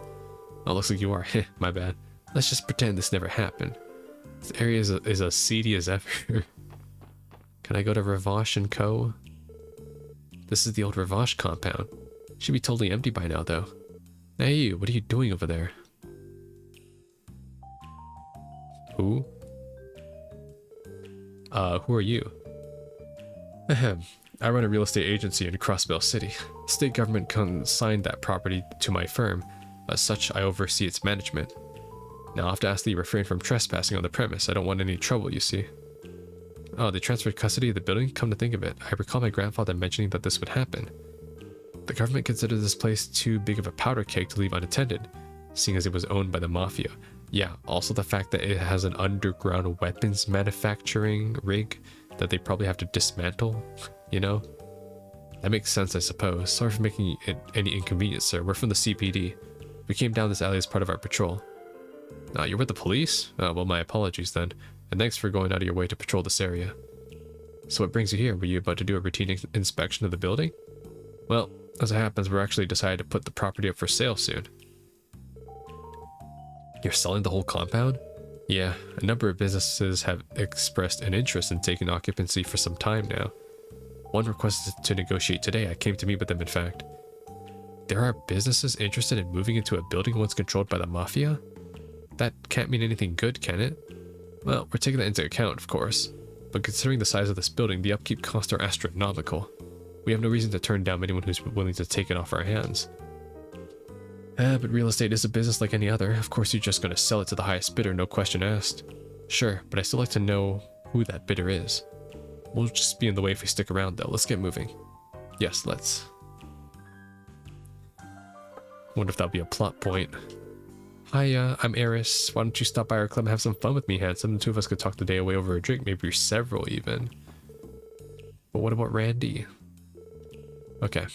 Oh, looks like you are. Heh, my bad. Let's just pretend this never happened. This area is as seedy as ever. Can I go to Ravash & Co.? This is the old Ravash compound. Should be totally empty by now, though. Hey, you. What are you doing over there? Who? Who are you? Ahem. I run a real estate agency in Crossbell City. The state government consigned that property to my firm. As such, I oversee its management. Now, I'll have to ask that you refrain from trespassing on the premise. I don't want any trouble, you see. Oh, they transferred custody of the building? Come to think of it, I recall my grandfather mentioning that this would happen. The government considered this place too big of a powder keg to leave unattended, seeing as it was owned by the mafia. Yeah, also the fact that it has an underground weapons manufacturing rig that they probably have to dismantle, you know? That makes sense, I suppose. Sorry for making it any inconvenience, sir. We're from the CPD. We came down this alley as part of our patrol. You're with the police? Oh, well, my apologies then. And thanks for going out of your way to patrol this area. So what brings you here? Were you about to do a routine inspection of the building? Well, as it happens, we're actually decided to put the property up for sale soon. You're selling the whole compound? Yeah, a number of businesses have expressed an interest in taking occupancy for some time now. One requested to negotiate today. I came to meet with them, in fact. There are businesses interested in moving into a building once controlled by the mafia? That can't mean anything good, can it? Well, we're taking that into account, of course. But considering the size of this building, the upkeep costs are astronomical. We have no reason to turn down anyone who's willing to take it off our hands. But real estate is a business like any other. Of course, you're just going to sell it to the highest bidder, no question asked. Sure, but I still like to know who that bidder is. We'll just be in the way if we stick around, though. Let's get moving. Yes, let's. Wonder if that'll be a plot point. Hi, I'm Eris. Why don't you stop by our club and have some fun with me, handsome? The two of us could talk the day away over a drink, maybe several even. But what about Randy? Okay.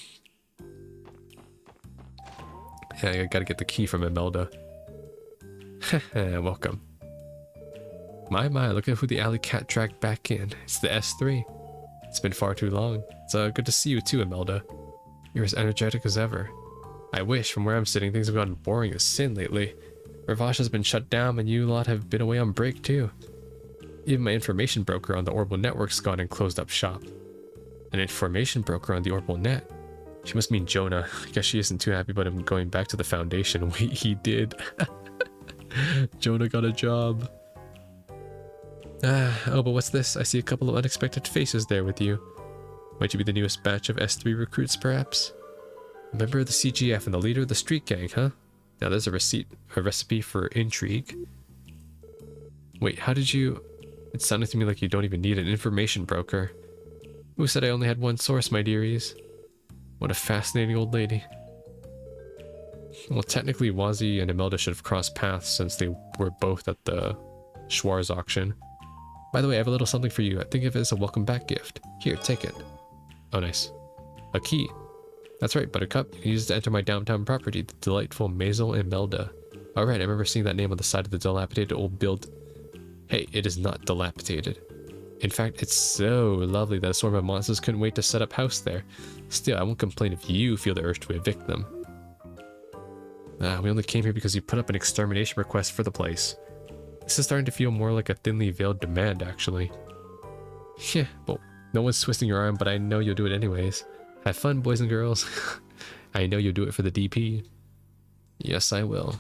Yeah, I gotta get the key from Imelda. Welcome. My, look at who the alley cat dragged back in. It's the S3. It's been far too long. It's good to see you too, Imelda. You're as energetic as ever. I wish. From where I'm sitting, things have gotten boring as sin lately. Ravash has been shut down, and you lot have been away on break too. Even my information broker on the Orbital Network's gone and closed up shop. An information broker on the Orbital Net? She must mean Jonah. I guess she isn't too happy about him going back to the Foundation. Wait, he did. Jonah got a job. Oh, but what's this? I see a couple of unexpected faces there with you. Might you be the newest batch of S3 recruits, perhaps? A member of the CGF and the leader of the street gang, huh? Now there's a recipe for intrigue. Wait, how did you... It sounded to me like you don't even need an information broker. Who said I only had one source, my dearies? What a fascinating old lady. Well, technically, Wazi and Imelda should have crossed paths since they were both at the Schwarz auction. By the way, I have a little something for you. I think of it as a welcome back gift. Here, take it. Oh, nice. A key. That's right, Buttercup. You can use it to enter my downtown property, the delightful Maisel Imelda. Alright, I remember seeing that name on the side of the dilapidated old build. Hey, it is not dilapidated. In fact, it's so lovely that a swarm of monsters couldn't wait to set up house there. Still, I won't complain if you feel the urge to evict them. We only came here because you put up an extermination request for the place. This is starting to feel more like a thinly veiled demand, actually. Yeah, well, no one's twisting your arm, but I know you'll do it anyways. Have fun, boys and girls. I know you'll do it for the DP. Yes, I will.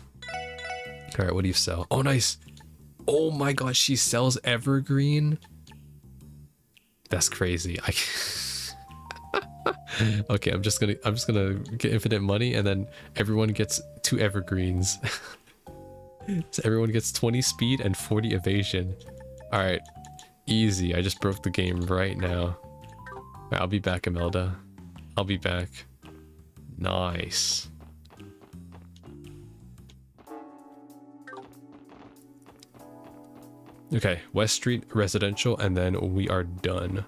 Alright, what do you sell? Oh, nice! Oh my god, she sells Evergreen? That's crazy. Okay, I'm just gonna get infinite money and then everyone gets 2 evergreens. So everyone gets 20 speed and 40 evasion. Alright. Easy. I just broke the game right now. Alright, I'll be back, Imelda. I'll be back. Nice. Okay, West Street Residential, and then we are done.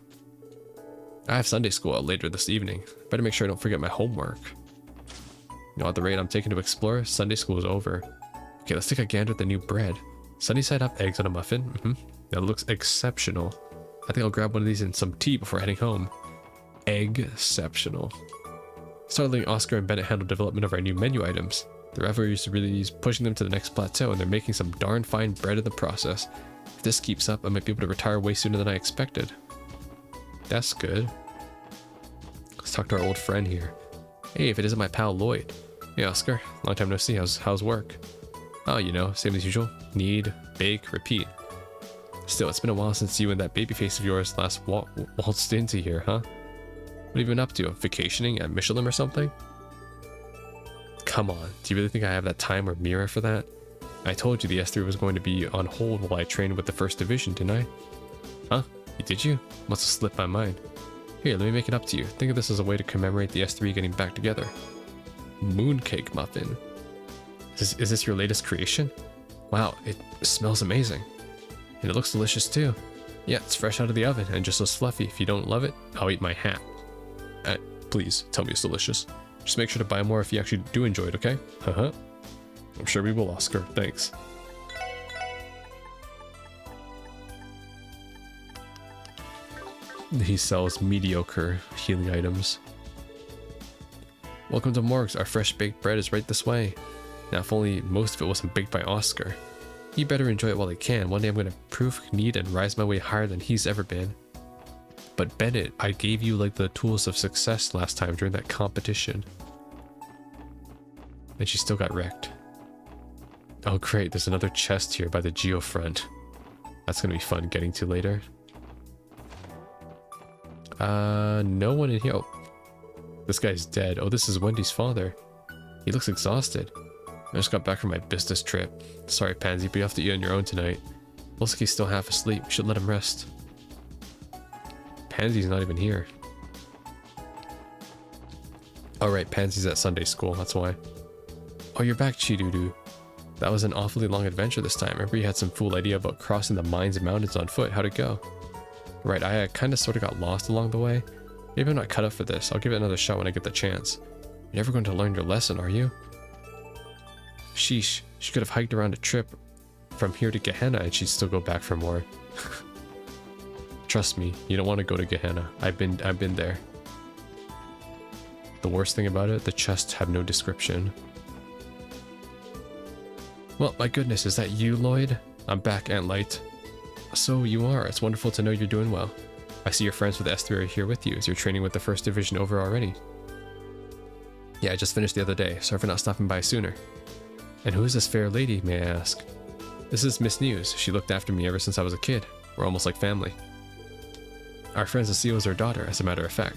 I have Sunday school out later this evening. Better make sure I don't forget my homework. You know, at the rate I'm taking to explore, Sunday school is over. Okay, let's take a gander at the new bread. Sunny side up, eggs on a muffin. That looks exceptional. I think I'll grab one of these and some tea before heading home. Exceptional. Startling, Oscar and Bennett handle development of our new menu items. The revelries really is pushing them to the next plateau, and they're making some darn fine bread in the process. If this keeps up, I might be able to retire way sooner than I expected. That's good. Let's talk to our old friend here. Hey, if it isn't my pal Lloyd. Hey Oscar, long time no see. How's work? Oh, you know, same as usual. Knead, bake, repeat. Still, it's been a while since you and that baby face of yours last waltzed into here, huh? What have you been up to? Vacationing at Michelin or something? Come on, do you really think I have that time or mirror for that? I told you the S3 was going to be on hold while I trained with the 1st Division, didn't I? Huh? Did you? Must have slipped my mind. Here, let me make it up to you. Think of this as a way to commemorate the S3 getting back together. Mooncake muffin. Is this your latest creation? Wow, it smells amazing. And it looks delicious too. Yeah, it's fresh out of the oven and just as fluffy. If you don't love it, I'll eat my hat. Please, tell me it's delicious. Just make sure to buy more if you actually do enjoy it, okay? Uh-huh. I'm sure we will, Oscar. Thanks. He sells mediocre healing items. Welcome to Morg's. Our fresh baked bread is right this way. Now, if only most of it wasn't baked by Oscar. He better enjoy it while he can. One day I'm going to prove need and rise my way higher than he's ever been. But Bennett, I gave you like the tools of success last time during that competition. And she still got wrecked. Oh great, there's another chest here by the geofront. That's going to be fun getting to later. No one in here. Oh, this guy's dead. Oh, this is Wendy's father. He looks exhausted. I just got back from my business trip. Sorry, Pansy, but you have to eat on your own tonight. Looks like he's still half asleep. We should let him rest. Pansy's not even here. Oh right, Pansy's at Sunday school, that's why. Oh, you're back, Chidudu. That was an awfully long adventure this time. Remember you had some fool idea about crossing the mines and mountains on foot. How'd it go? Right, I kind of sort of got lost along the way. Maybe I'm not cut up for this. I'll give it another shot when I get the chance. You're never going to learn your lesson, are you? Sheesh, she could have hiked around a trip from here to Gehenna and she'd still go back for more. Trust me, you don't want to go to Gehenna. I've been there. The worst thing about it, the chests have no description. Well, my goodness, is that you, Lloyd? I'm back, Aunt Light. So you are. It's wonderful to know you're doing well. I see your friends with S3 are here with you. Is your training with the 1st Division over already? Yeah, I just finished the other day. Sorry for not stopping by sooner. And who is this fair lady, may I ask? This is Miss News. She looked after me ever since I was a kid. We're almost like family. Our friend Cecile is her daughter, as a matter of fact.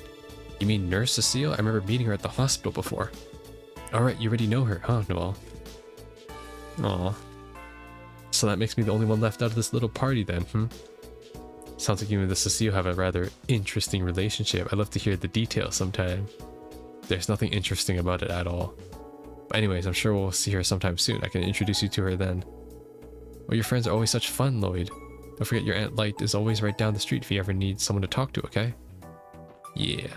You mean Nurse Cecile? I remember meeting her at the hospital before. Alright, you already know her, huh, Noel? Aw. So that makes me the only one left out of this little party then, Sounds like you and the Cecile have a rather interesting relationship. I'd love to hear the details sometime. There's nothing interesting about it at all. But anyways, I'm sure we'll see her sometime soon. I can introduce you to her then. Well, your friends are always such fun, Lloyd. Don't forget your Aunt Light is always right down the street if you ever need someone to talk to, okay? Yeah.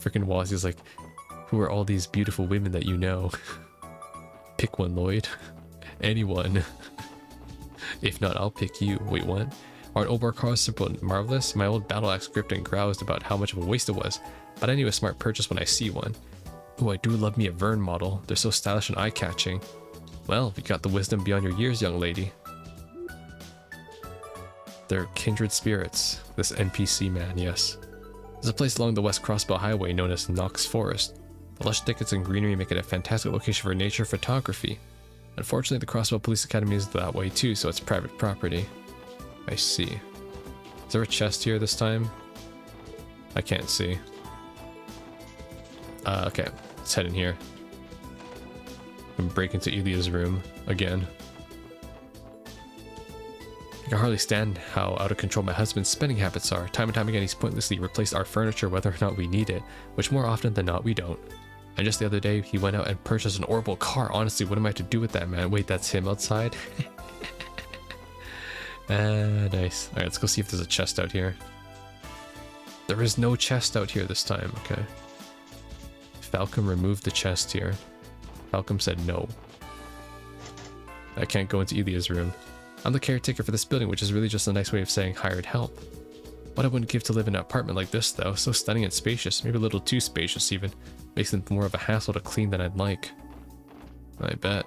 Freaking Wazzy's like, who are all these beautiful women that you know? Pick one, Lloyd. Anyone. If not, I'll pick you. Wait, what? Aren't Obar cars simple and marvelous? My old battle axe gripped and groused about how much of a waste it was, but I knew a smart purchase when I see one. Ooh, I do love me a Vern model. They're so stylish and eye-catching. Well, you got the wisdom beyond your years, young lady. They're kindred spirits. This NPC man, yes. There's a place along the West Crossbell Highway known as Knox Forest. The lush thickets and greenery make it a fantastic location for nature photography. Unfortunately, the Crossbell Police Academy is that way too, so it's private property. I see. Is there a chest here this time? I can't see. Okay, let's head in here. And break into Elia's room again. I can hardly stand how out of control my husband's spending habits are. Time and time again, he's pointlessly replaced our furniture whether or not we need it, which more often than not we don't. And just the other day, he went out and purchased an orbital car. Honestly, what am I to do with that, man? Wait, that's him outside? Nice. Alright, let's go see if there's a chest out here. There is no chest out here this time, okay. Falcom removed the chest here. Falcom said no. I can't go into Elia's room. I'm the caretaker for this building, which is really just a nice way of saying hired help. What I wouldn't give to live in an apartment like this, though. So stunning and spacious. Maybe a little too spacious, even. Makes it more of a hassle to clean than I'd like. I bet.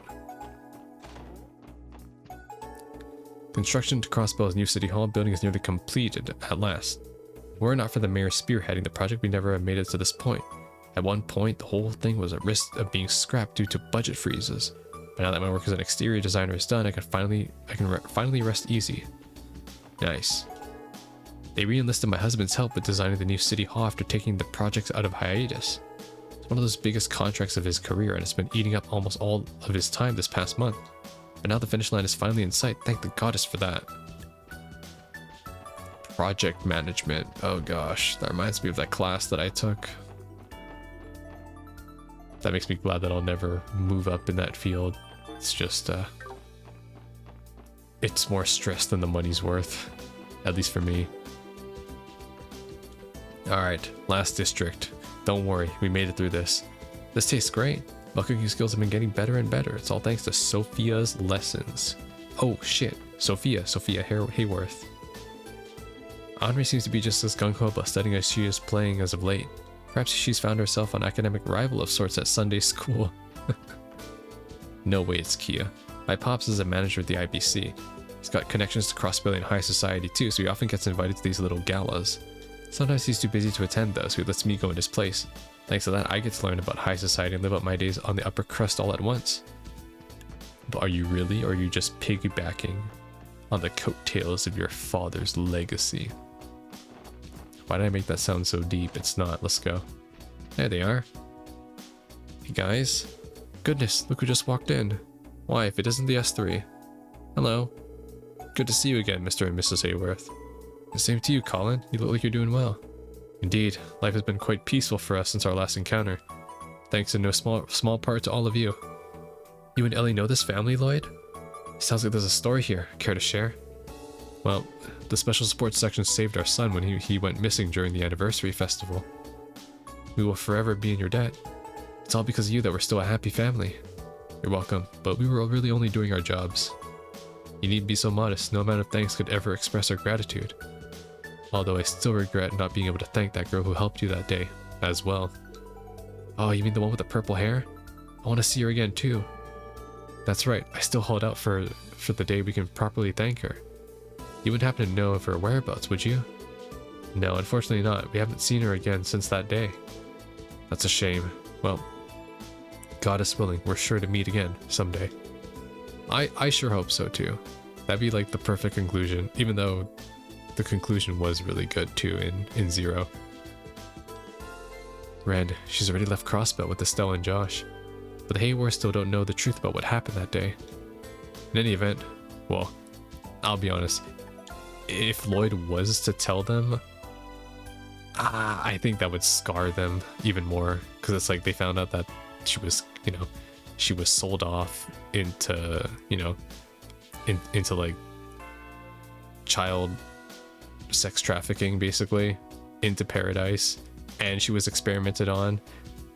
Construction to Crossbell's new city hall building is nearly completed at last. Were it not for the mayor spearheading the project, we never have made it to this point. At one point, the whole thing was at risk of being scrapped due to budget freezes. But now that my work as an exterior designer is done, I can finally rest easy. Nice. They re-enlisted my husband's help with designing the new city hall after taking the project out of hiatus. It's one of those biggest contracts of his career, and it's been eating up almost all of his time this past month. But now the finish line is finally in sight. Thank the goddess for that. Project management. Oh gosh, that reminds me of that class that I took. That makes me glad that I'll never move up in that field. It's just, it's more stress than the money's worth. At least for me. Alright, last district. Don't worry, we made it through this. This tastes great. My cooking skills have been getting better and better. It's all thanks to Sophia's lessons. Oh shit, Sophia Hayworth. Henri seems to be just as gung-ho about studying as she is playing as of late. Perhaps she's found herself an academic rival of sorts at Sunday school. No way, it's Kia. My pops is a manager at the IBC. He's got connections to Crossbell and high society too, so he often gets invited to these little galas. Sometimes he's too busy to attend though, so he lets me go in his place. Thanks to that, I get to learn about high society and live out my days on the upper crust all at once. But are you really, or are you just piggybacking on the coattails of your father's legacy? Why did I make that sound so deep? It's not. Let's go. There they are. Hey guys. Goodness, look who just walked in. Why, if it isn't the S3. Hello. Good to see you again, Mr. and Mrs. Hayworth. The same to you, Colin. You look like you're doing well. Indeed, life has been quite peaceful for us since our last encounter. Thanks in no small part to all of you. You and Ellie know this family, Lloyd? Sounds like there's a story here. Care to share? Well, the special sports section saved our son when he went missing during the anniversary festival. We will forever be in your debt. It's all because of you that we're still a happy family. You're welcome, but we were really only doing our jobs. You needn't be so modest. No amount of thanks could ever express our gratitude. Although I still regret not being able to thank that girl who helped you that day, as well. Oh, you mean the one with the purple hair? I want to see her again, too. That's right, I still hold out for the day we can properly thank her. You wouldn't happen to know of her whereabouts, would you? No, unfortunately not. We haven't seen her again since that day. That's a shame. Well, goddess willing, we're sure to meet again someday. I sure hope so too. That'd be like the perfect conclusion, even though the conclusion was really good too in Zero. Red, she's already left Crossbell with Estelle and Josh. But the Hayworths still don't know the truth about what happened that day. In any event, well, I'll be honest. If Lloyd was to tell them, I think that would scar them even more, because it's like they found out that she was, she was sold off into, into like child sex trafficking, basically, into paradise, and she was experimented on,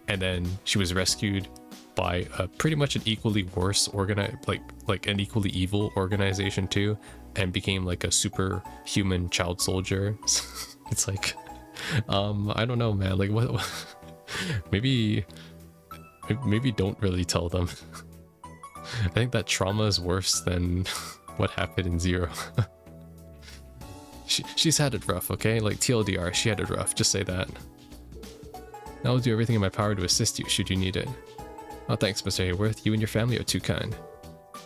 and then she was rescued by pretty much an equally worse like an equally evil organization too, and became like a superhuman child soldier. It's like, I don't know, man. Like, what? Maybe don't really tell them. I think that trauma is worse than what happened in Zero. She's had it rough, okay? Like TLDR, she had it rough. Just say that. I will do everything in my power to assist you should you need it. Oh, thanks, Mr. Hayworth. You and your family are too kind.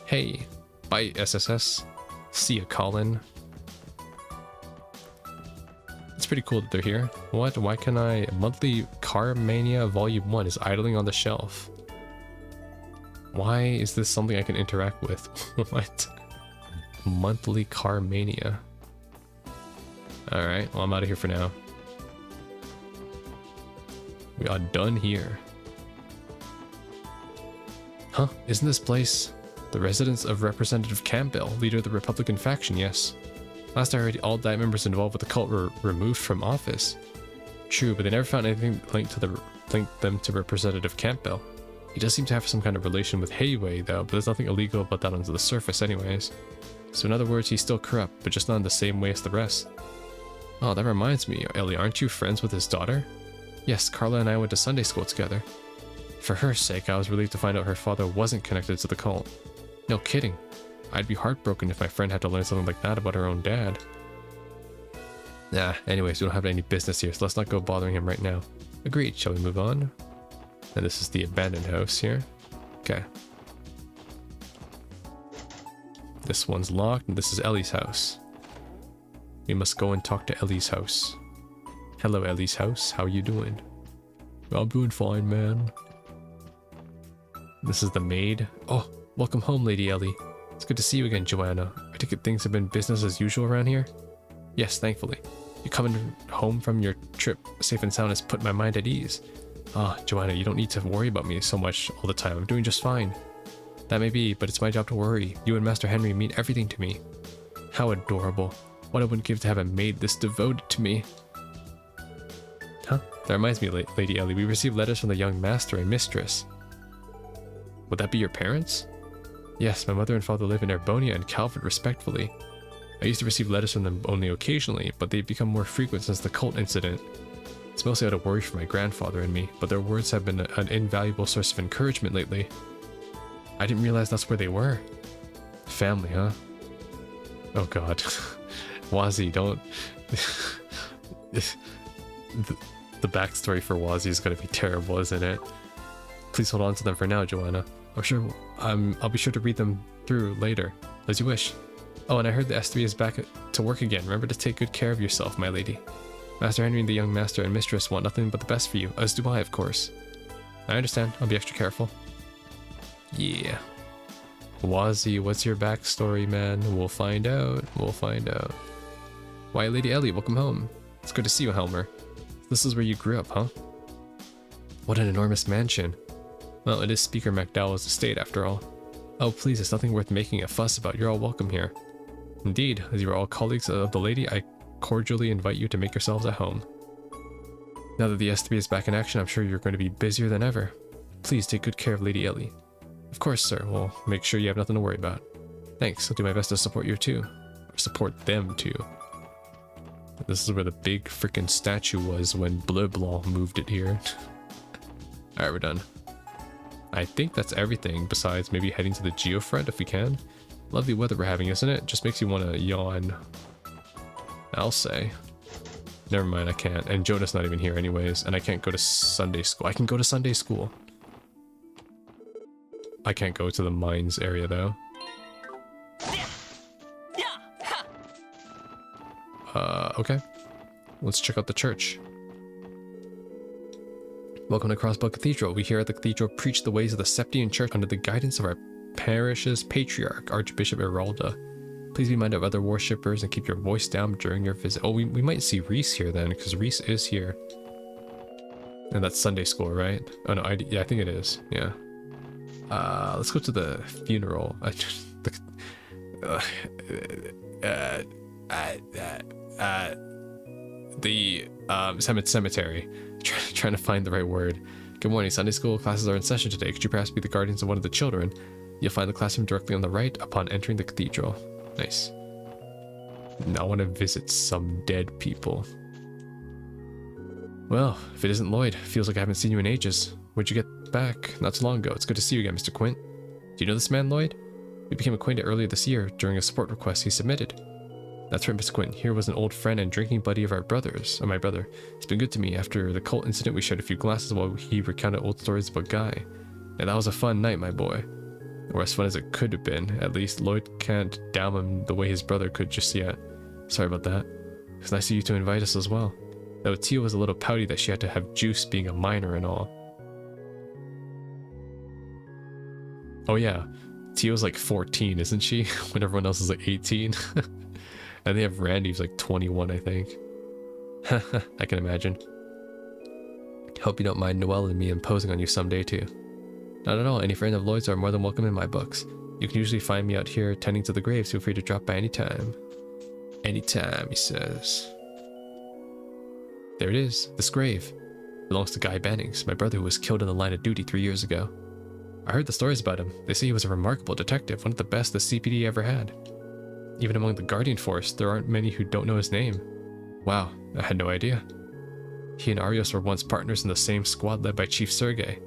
Hey, bye, SSS. See ya, Colin. It's pretty cool that they're here. What? Why can I? Monthly Car Mania Volume 1 is idling on the shelf. Why is this something I can interact with? What? Monthly Car Mania. Alright, well, I'm out of here for now. We are done here. Huh? Isn't this place the residence of Representative Campbell, leader of the Republican faction? Yes. Last I heard, all Diet members involved with the cult were removed from office. True, but they never found anything linked them to Representative Campbell. He does seem to have some kind of relation with Hayway, though, but there's nothing illegal about that under the surface anyways. So in other words, he's still corrupt, but just not in the same way as the rest. Oh, that reminds me, Ellie, aren't you friends with his daughter? Yes, Carla and I went to Sunday school together. For her sake, I was relieved to find out her father wasn't connected to the cult. No kidding. I'd be heartbroken if my friend had to learn something like that about her own dad. Nah, anyways, we don't have any business here, so let's not go bothering him right now. Agreed, shall we move on? And this is the abandoned house here. Okay. This one's locked, and this is Ellie's house. We must go and talk to Ellie's house. Hello, Ellie's house. How you doing? I'm doing fine, man. This is the maid. Oh, welcome home, Lady Ellie. It's good to see you again, Joanna. I take it things have been business as usual around here? Yes, thankfully. You coming home from your trip safe and sound has put my mind at ease. Ah, Joanna, you don't need to worry about me so much all the time. I'm doing just fine. That may be, but it's my job to worry. You and Master Henry mean everything to me. How adorable. What I wouldn't give to have a maid this devoted to me. Huh? That reminds me, Lady Ellie, we received letters from the young master and mistress. Would that be your parents? Yes, my mother and father live in Erbonia and Calvert respectively. I used to receive letters from them only occasionally, but they've become more frequent since the cult incident. It's mostly out of worry for my grandfather and me, but their words have been an invaluable source of encouragement lately. I didn't realize that's where they were. Family, huh? Oh god. Wazi, don't... the backstory for Wazi is going to be terrible, isn't it? Please hold on to them for now, Joanna. I'll be sure to read them through later, as you wish. Oh, and I heard the S3 is back to work again. Remember to take good care of yourself, my lady. Master Henry and the young master and mistress want nothing but the best for you, as do I, of course. I understand. I'll be extra careful. Yeah. Wazi, what's your backstory, man? We'll find out. We'll find out. Why, Lady Ellie, welcome home. It's good to see you, Helmer. This is where you grew up, huh? What an enormous mansion. Well, it is Speaker MacDowell's estate, after all. Oh, please, it's nothing worth making a fuss about. You're all welcome here. Indeed, as you are all colleagues of the lady, I cordially invite you to make yourselves at home. Now that the S3 is back in action, I'm sure you're going to be busier than ever. Please take good care of Lady Ellie. Of course, sir. We'll make sure you have nothing to worry about. Thanks. I'll do my best to support you too. Or support them too. This is where the big freaking statue was when Bleu Blanc moved it here. Alright, we're done. I think that's everything besides maybe heading to the geofront if we can. Lovely weather we're having, isn't it? Just makes you want to yawn. I'll say. Never mind, I can't. And Jonah's not even here anyways. And I can't go to Sunday school. I can go to Sunday school. I can't go to the mines area though. Okay. Let's check out the church. Welcome to Crossbell Cathedral. We here at the cathedral preach the ways of the Septian Church under the guidance of our parish's patriarch, Archbishop Eralda. Please be mindful of other worshippers and keep your voice down during your visit. Oh, we might see Reese here then, because Reese is here. And that's Sunday school, right? Oh no, yeah, I think it is. Yeah. Let's go to the funeral. The cemetery. Trying to find the right word. Good morning. Sunday school classes are in session today. Could you perhaps be the guardians of one of the children? You'll find the classroom directly on the right upon entering the cathedral. Nice. Now I want to visit some dead people. Well, if it isn't Lloyd, feels like I haven't seen you in ages. Where'd you get back? Not too long ago. It's good to see you again, Mr. Quint. Do you know this man, Lloyd? We became acquainted earlier this year during a support request he submitted. That's right, Mr. Quint. Here was an old friend and drinking buddy of my brother. He's been good to me. After the cult incident, we shared a few glasses while he recounted old stories about Guy. And that was a fun night, my boy. Or as fun as it could have been. At least Lloyd can't down him the way his brother could just yet. Sorry about that. It's nice of you to invite us as well. Though Tia was a little pouty that she had to have juice being a minor and all. Oh yeah, Tia's like 14, isn't she? When everyone else is like 18. And they have Randy who's like 21, I think. I can imagine. Hope you don't mind Noelle and me imposing on you someday too. Not at all. Any friend of Lloyd's are more than welcome in my books. You can usually find me out here tending to the graves. Feel free to drop by anytime. Anytime, he says. There it is. This grave belongs to Guy Bannings, my brother who was killed in the line of duty 3 years ago. I heard the stories about him. They say he was a remarkable detective, one of the best the CPD ever had. Even among the Guardian Force, there aren't many who don't know his name. Wow, I had no idea. He and Arios were once partners in the same squad led by Chief Sergei.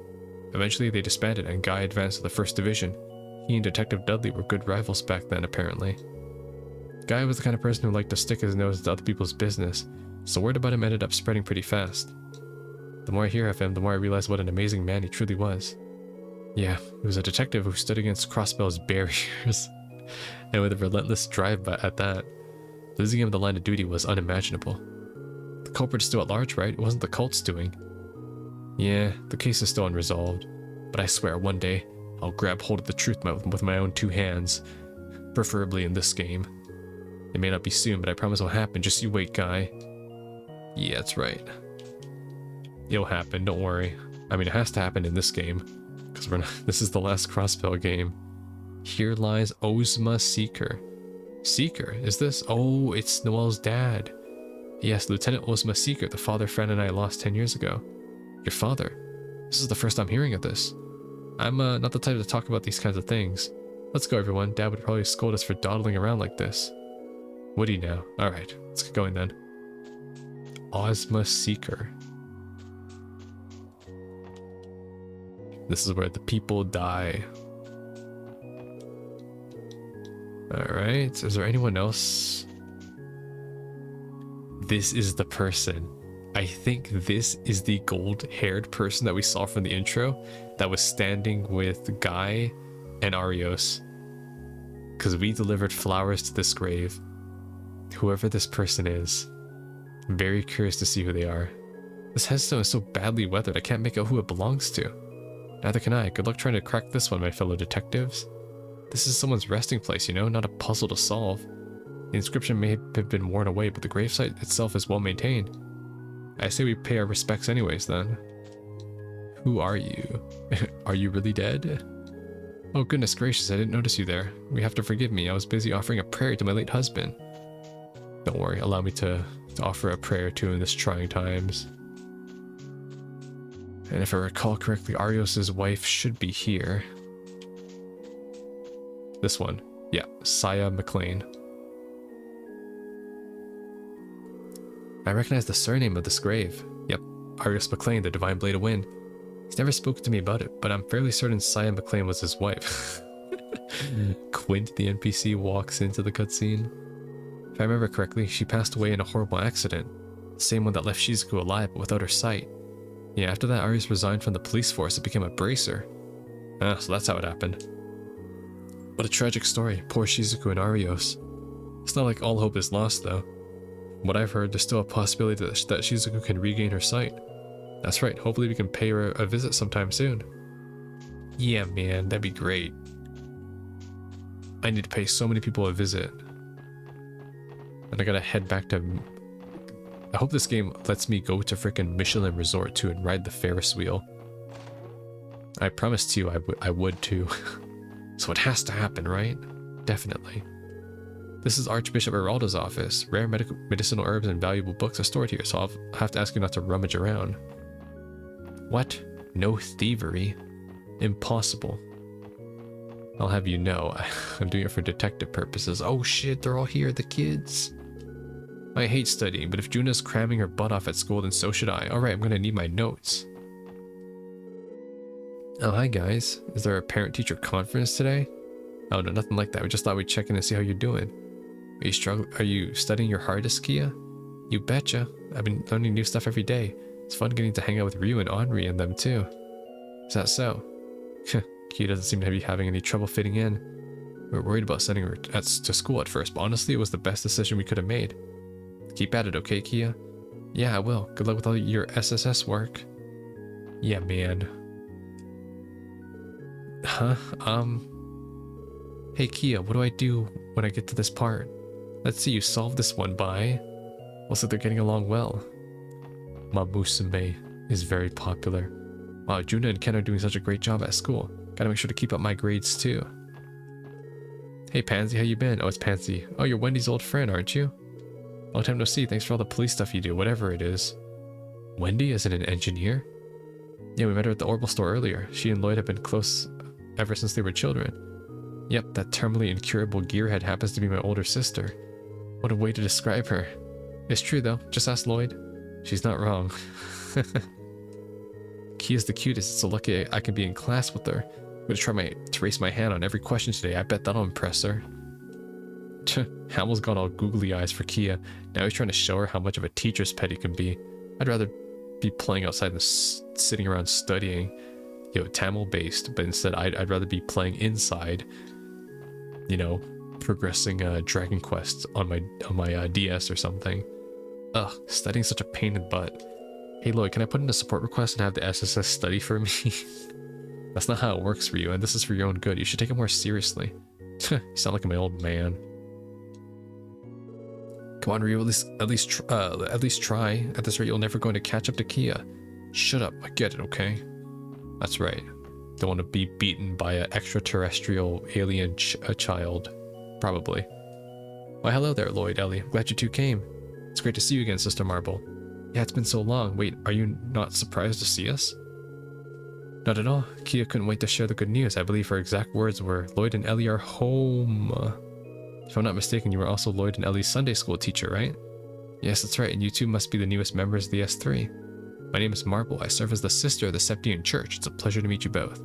Eventually they disbanded and Guy advanced to the 1st Division. He and Detective Dudley were good rivals back then, apparently. Guy was the kind of person who liked to stick his nose into other people's business, so word about him ended up spreading pretty fast. The more I hear of him, the more I realize what an amazing man he truly was. Yeah, he was a detective who stood against Crossbell's barriers, and with a relentless drive at that. Losing him the line of duty was unimaginable. The culprit is still at large, right? It wasn't the cult's doing. Yeah, the case is still unresolved, but I swear one day I'll grab hold of the truth with my own 2 hands, preferably in this game. It may not be soon, but I promise it'll happen. Just you wait, Guy. Yeah, that's right. It'll happen, don't worry. I mean, it has to happen in this game, because this is the last Crossbell game. Here lies Ozma Seeker. Seeker? Is this? Oh, it's Noelle's dad. Yes, Lieutenant Ozma Seeker, the father Fran and I lost 10 years ago. Your father? This is the first I'm hearing of this. I'm not the type to talk about these kinds of things. Let's go, everyone. Dad would probably scold us for dawdling around like this. Would he now? Alright, let's get going then. Ozma Seeker. This is where the people die. Alright, is there anyone else? This is the person. I think this is the gold-haired person that we saw from the intro that was standing with Guy and Arios. Because we delivered flowers to this grave. Whoever this person is. I'm very curious to see who they are. This headstone is so badly weathered, I can't make out who it belongs to. Neither can I. Good luck trying to crack this one, my fellow detectives. This is someone's resting place, you know, not a puzzle to solve. The inscription may have been worn away, but the gravesite itself is well maintained. I say we pay our respects anyways, then. Who are you? Are you really dead? Oh, goodness gracious, I didn't notice you there. You have to forgive me, I was busy offering a prayer to my late husband. Don't worry, allow me to offer a prayer to in this trying times. And if I recall correctly, Arios' wife should be here. This one. Yeah, Saya McLean. I recognize the surname of this grave. Yep, Arios McLean, the Divine Blade of Wind. He's never spoken to me about it, but I'm fairly certain Saya McLean was his wife. Quint, the NPC, walks into the cutscene. If I remember correctly, she passed away in a horrible accident. The same one that left Shizuku alive, but without her sight. Yeah, after that, Arios resigned from the police force and became a bracer. Ah, so that's how it happened. What a tragic story. Poor Shizuku and Arios. It's not like all hope is lost, though. From what I've heard, there's still a possibility that Shizuku can regain her sight. That's right, hopefully we can pay her a visit sometime soon. Yeah, man, that'd be great. I need to pay so many people a visit. And I gotta head back to... I hope this game lets me go to frickin' Michelin Resort too and ride the Ferris wheel. I promised you I would too. So it has to happen, right? Definitely. This is Archbishop Geraldo's office. Rare medicinal herbs and valuable books are stored here, so I'll have to ask you not to rummage around. What? No thievery? Impossible. I'll have you know, I'm doing it for detective purposes. Oh shit, they're all here, the kids. I hate studying, but if Juna's cramming her butt off at school, then so should I. Alright, I'm gonna need my notes. Oh, hi guys. Is there a parent-teacher conference today? Oh no, nothing like that. We just thought we'd check in and see how you're doing. Are you studying your hardest, Kia? You betcha. I've been learning new stuff every day. It's fun getting to hang out with Ryu and Henri and them too. Is that so? Kia doesn't seem to be having any trouble fitting in. We were worried about sending her to school at first, but honestly it was the best decision we could have made. Keep at it, okay, Kia? Yeah, I will. Good luck with all your SSS work. Yeah, man. Huh? Hey, Kia, what do I do when I get to this part? Let's see, you solve this one by... Looks like they're getting along well. Mamusume is very popular. Wow, Juna and Ken are doing such a great job at school. Gotta make sure to keep up my grades too. Hey Pansy, how you been? Oh, it's Pansy. Oh, you're Wendy's old friend, aren't you? Long time no see, thanks for all the police stuff you do, whatever it is. Wendy isn't an engineer? Yeah, we met her at the Orbital store earlier. She and Lloyd have been close ever since they were children. Yep, that terminally incurable gearhead happens to be my older sister. What a way to describe her. It's true though, just ask Lloyd. She's not wrong. Kia's the cutest, it's so lucky I can be in class with her. I'm gonna try to raise my hand on every question today. I bet that'll impress her. Hamill's gone all googly eyes for Kia. Now he's trying to show her how much of a teacher's pet he can be. I'd rather be playing outside than sitting around studying. Tamil based, but instead I'd rather be playing inside. Progressing Dragon Quest on my DS or something. Ugh, studying's such a pain in the butt. Hey Lloyd, can I put in a support request and have the SSS study for me? That's not how it works for you, and this is for your own good. You should take it more seriously. You sound like my old man. Come on, Ryu, at least try. At this rate, you'll never going to catch up to Kia. Shut up, I get it, okay? That's right. Don't want to be beaten by an extraterrestrial alien child. Probably. Why, hello there, Lloyd, Ellie. I'm glad you two came. It's great to see you again, Sister Marble. Yeah, it's been so long. Wait, are you not surprised to see us? Not at all. Kia couldn't wait to share the good news. I believe her exact words were, Lloyd and Ellie are home. If I'm not mistaken, you were also Lloyd and Ellie's Sunday school teacher, right? Yes, that's right, and you two must be the newest members of the S3. My name is Marble. I serve as the sister of the Septian Church. It's a pleasure to meet you both.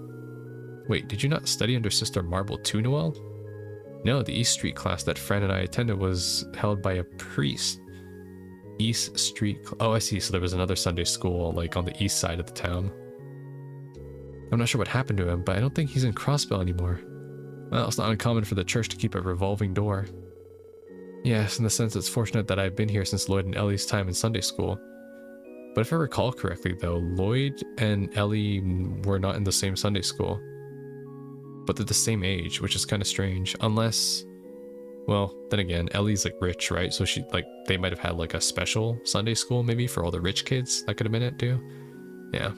Wait, did you not study under Sister Marble too, Noel? No, the East Street class that Fran and I attended was held by a priest. East Street... Oh, I see. So there was another Sunday school, like, on the east side of the town. I'm not sure what happened to him, but I don't think he's in Crossbell anymore. Well, it's not uncommon for the church to keep a revolving door. Yes, in the sense it's fortunate that I've been here since Lloyd and Ellie's time in Sunday school. But if I recall correctly, though, Lloyd and Ellie were not in the same Sunday school. But they're the same age, which is kind of strange. Unless... Well, then again, Ellie's like rich, right? So they might have had like a special Sunday school maybe for all the rich kids. That could have been it too. Yeah.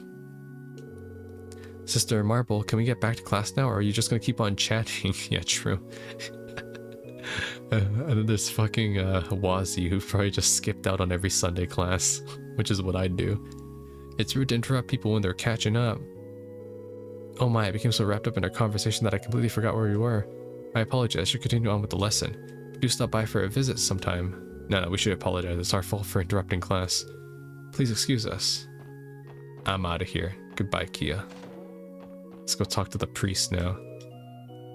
Sister Marble, can we get back to class now, or are you just gonna keep on chatting? Yeah, true. And then there's fucking Wazzy, who probably just skipped out on every Sunday class, which is what I'd do. It's rude to interrupt people when they're catching up. Oh my, I became so wrapped up in our conversation that I completely forgot where we were. I apologize, I should continue on with the lesson. Do stop by for a visit sometime. No, we should apologize, it's our fault for interrupting class. Please excuse us. I'm out of here. Goodbye, Kia. Let's go talk to the priest now.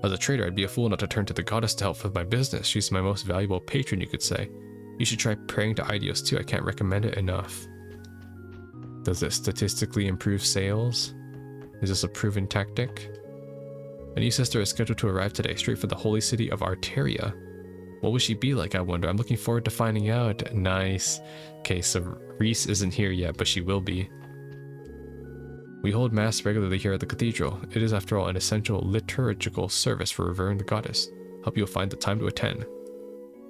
As a trader, I'd be a fool not to turn to the goddess to help with my business. She's my most valuable patron, you could say. You should try praying to Idios too, I can't recommend it enough. Does it statistically improve sales? Is this a proven tactic? A new sister is scheduled to arrive today, straight for the holy city of Arteria. What will she be like, I wonder? I'm looking forward to finding out. Nice. Okay, so Reese isn't here yet, but she will be. We hold mass regularly here at the cathedral. It is, after all, an essential liturgical service for revering the goddess. Hope you'll find the time to attend.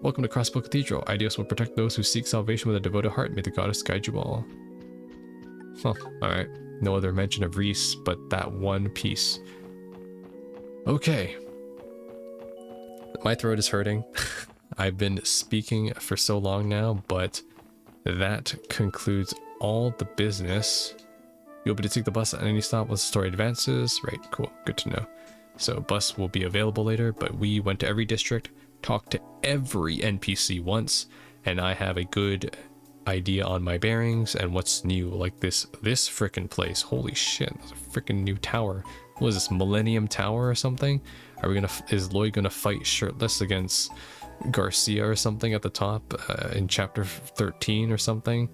Welcome to Crossbell Cathedral. Idios will protect those who seek salvation with a devoted heart. May the goddess guide you all. Huh, alright. No other mention of Reese, but that one piece. Okay. My throat is hurting. I've been speaking for so long now, but that concludes all the business. You'll be able to take the bus at any stop once the story advances. Right, cool, good to know. So bus will be available later, but we went to every district, talked to every NPC once, and I have a good idea on my bearings and what's new. Like this frickin' place. Holy shit, there's a frickin' new tower. What is this, Millennium Tower or something? Is Lloyd gonna fight shirtless against Garcia or something at the top in chapter 13 or something?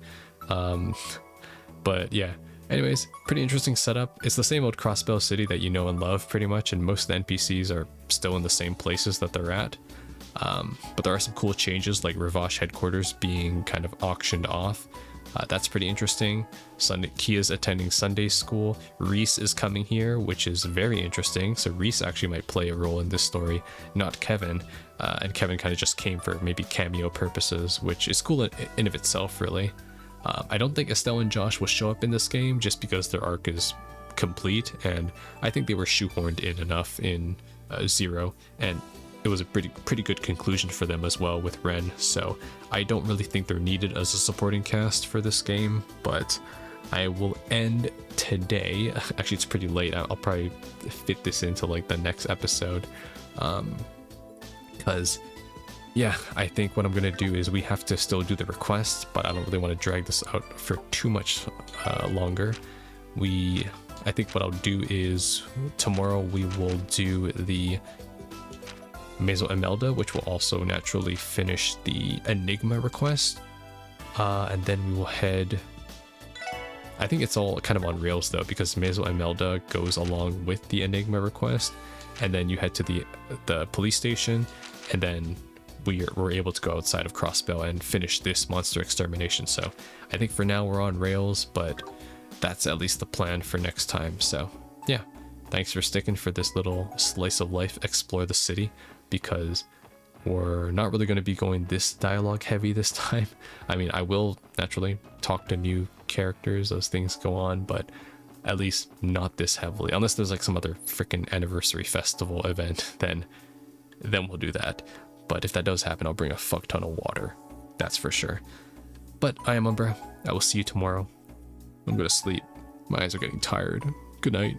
But yeah, anyways, pretty interesting setup. It's the same old Crossbell city that you know and love pretty much, and most of the NPCs are still in the same places that they're at. But there are some cool changes, like Ravash headquarters being kind of auctioned off. That's pretty interesting. Kia's attending Sunday school. Reese is coming here, which is very interesting. So Reese actually might play a role in this story, not Kevin. And Kevin kind of just came for maybe cameo purposes, which is cool in of itself, really. I don't think Estelle and Josh will show up in this game just because their arc is complete, and I think they were shoehorned in enough in Zero, and it was a pretty good conclusion for them as well with Ren, so I don't really think they're needed as a supporting cast for this game, but I will end today. Actually, it's pretty late. I'll probably fit this into like the next episode, because yeah, I think what I'm gonna do is we have to still do the request, but I don't really want to drag this out for too much longer. I think what I'll do is tomorrow we will do the Mazel Imelda, which will also naturally finish the Enigma request, and then we will head. I think it's all kind of on rails though, because Mazel Imelda goes along with the Enigma request, and then you head to the police station, and then we're able to go outside of Crossbell and finish this monster extermination. So I think for now we're on rails, but that's at least the plan for next time. So yeah, thanks for sticking for this little slice of life explore the city, because we're not really going to be going this dialogue heavy this time. I mean, I will naturally talk to new characters as things go on, but at least not this heavily, unless there's like some other freaking anniversary festival event, then we'll do that. But if that does happen, I'll bring a fuck ton of water, that's for sure. But I am Umbra. I will see you tomorrow. I'm gonna sleep. My eyes are getting tired. Good night.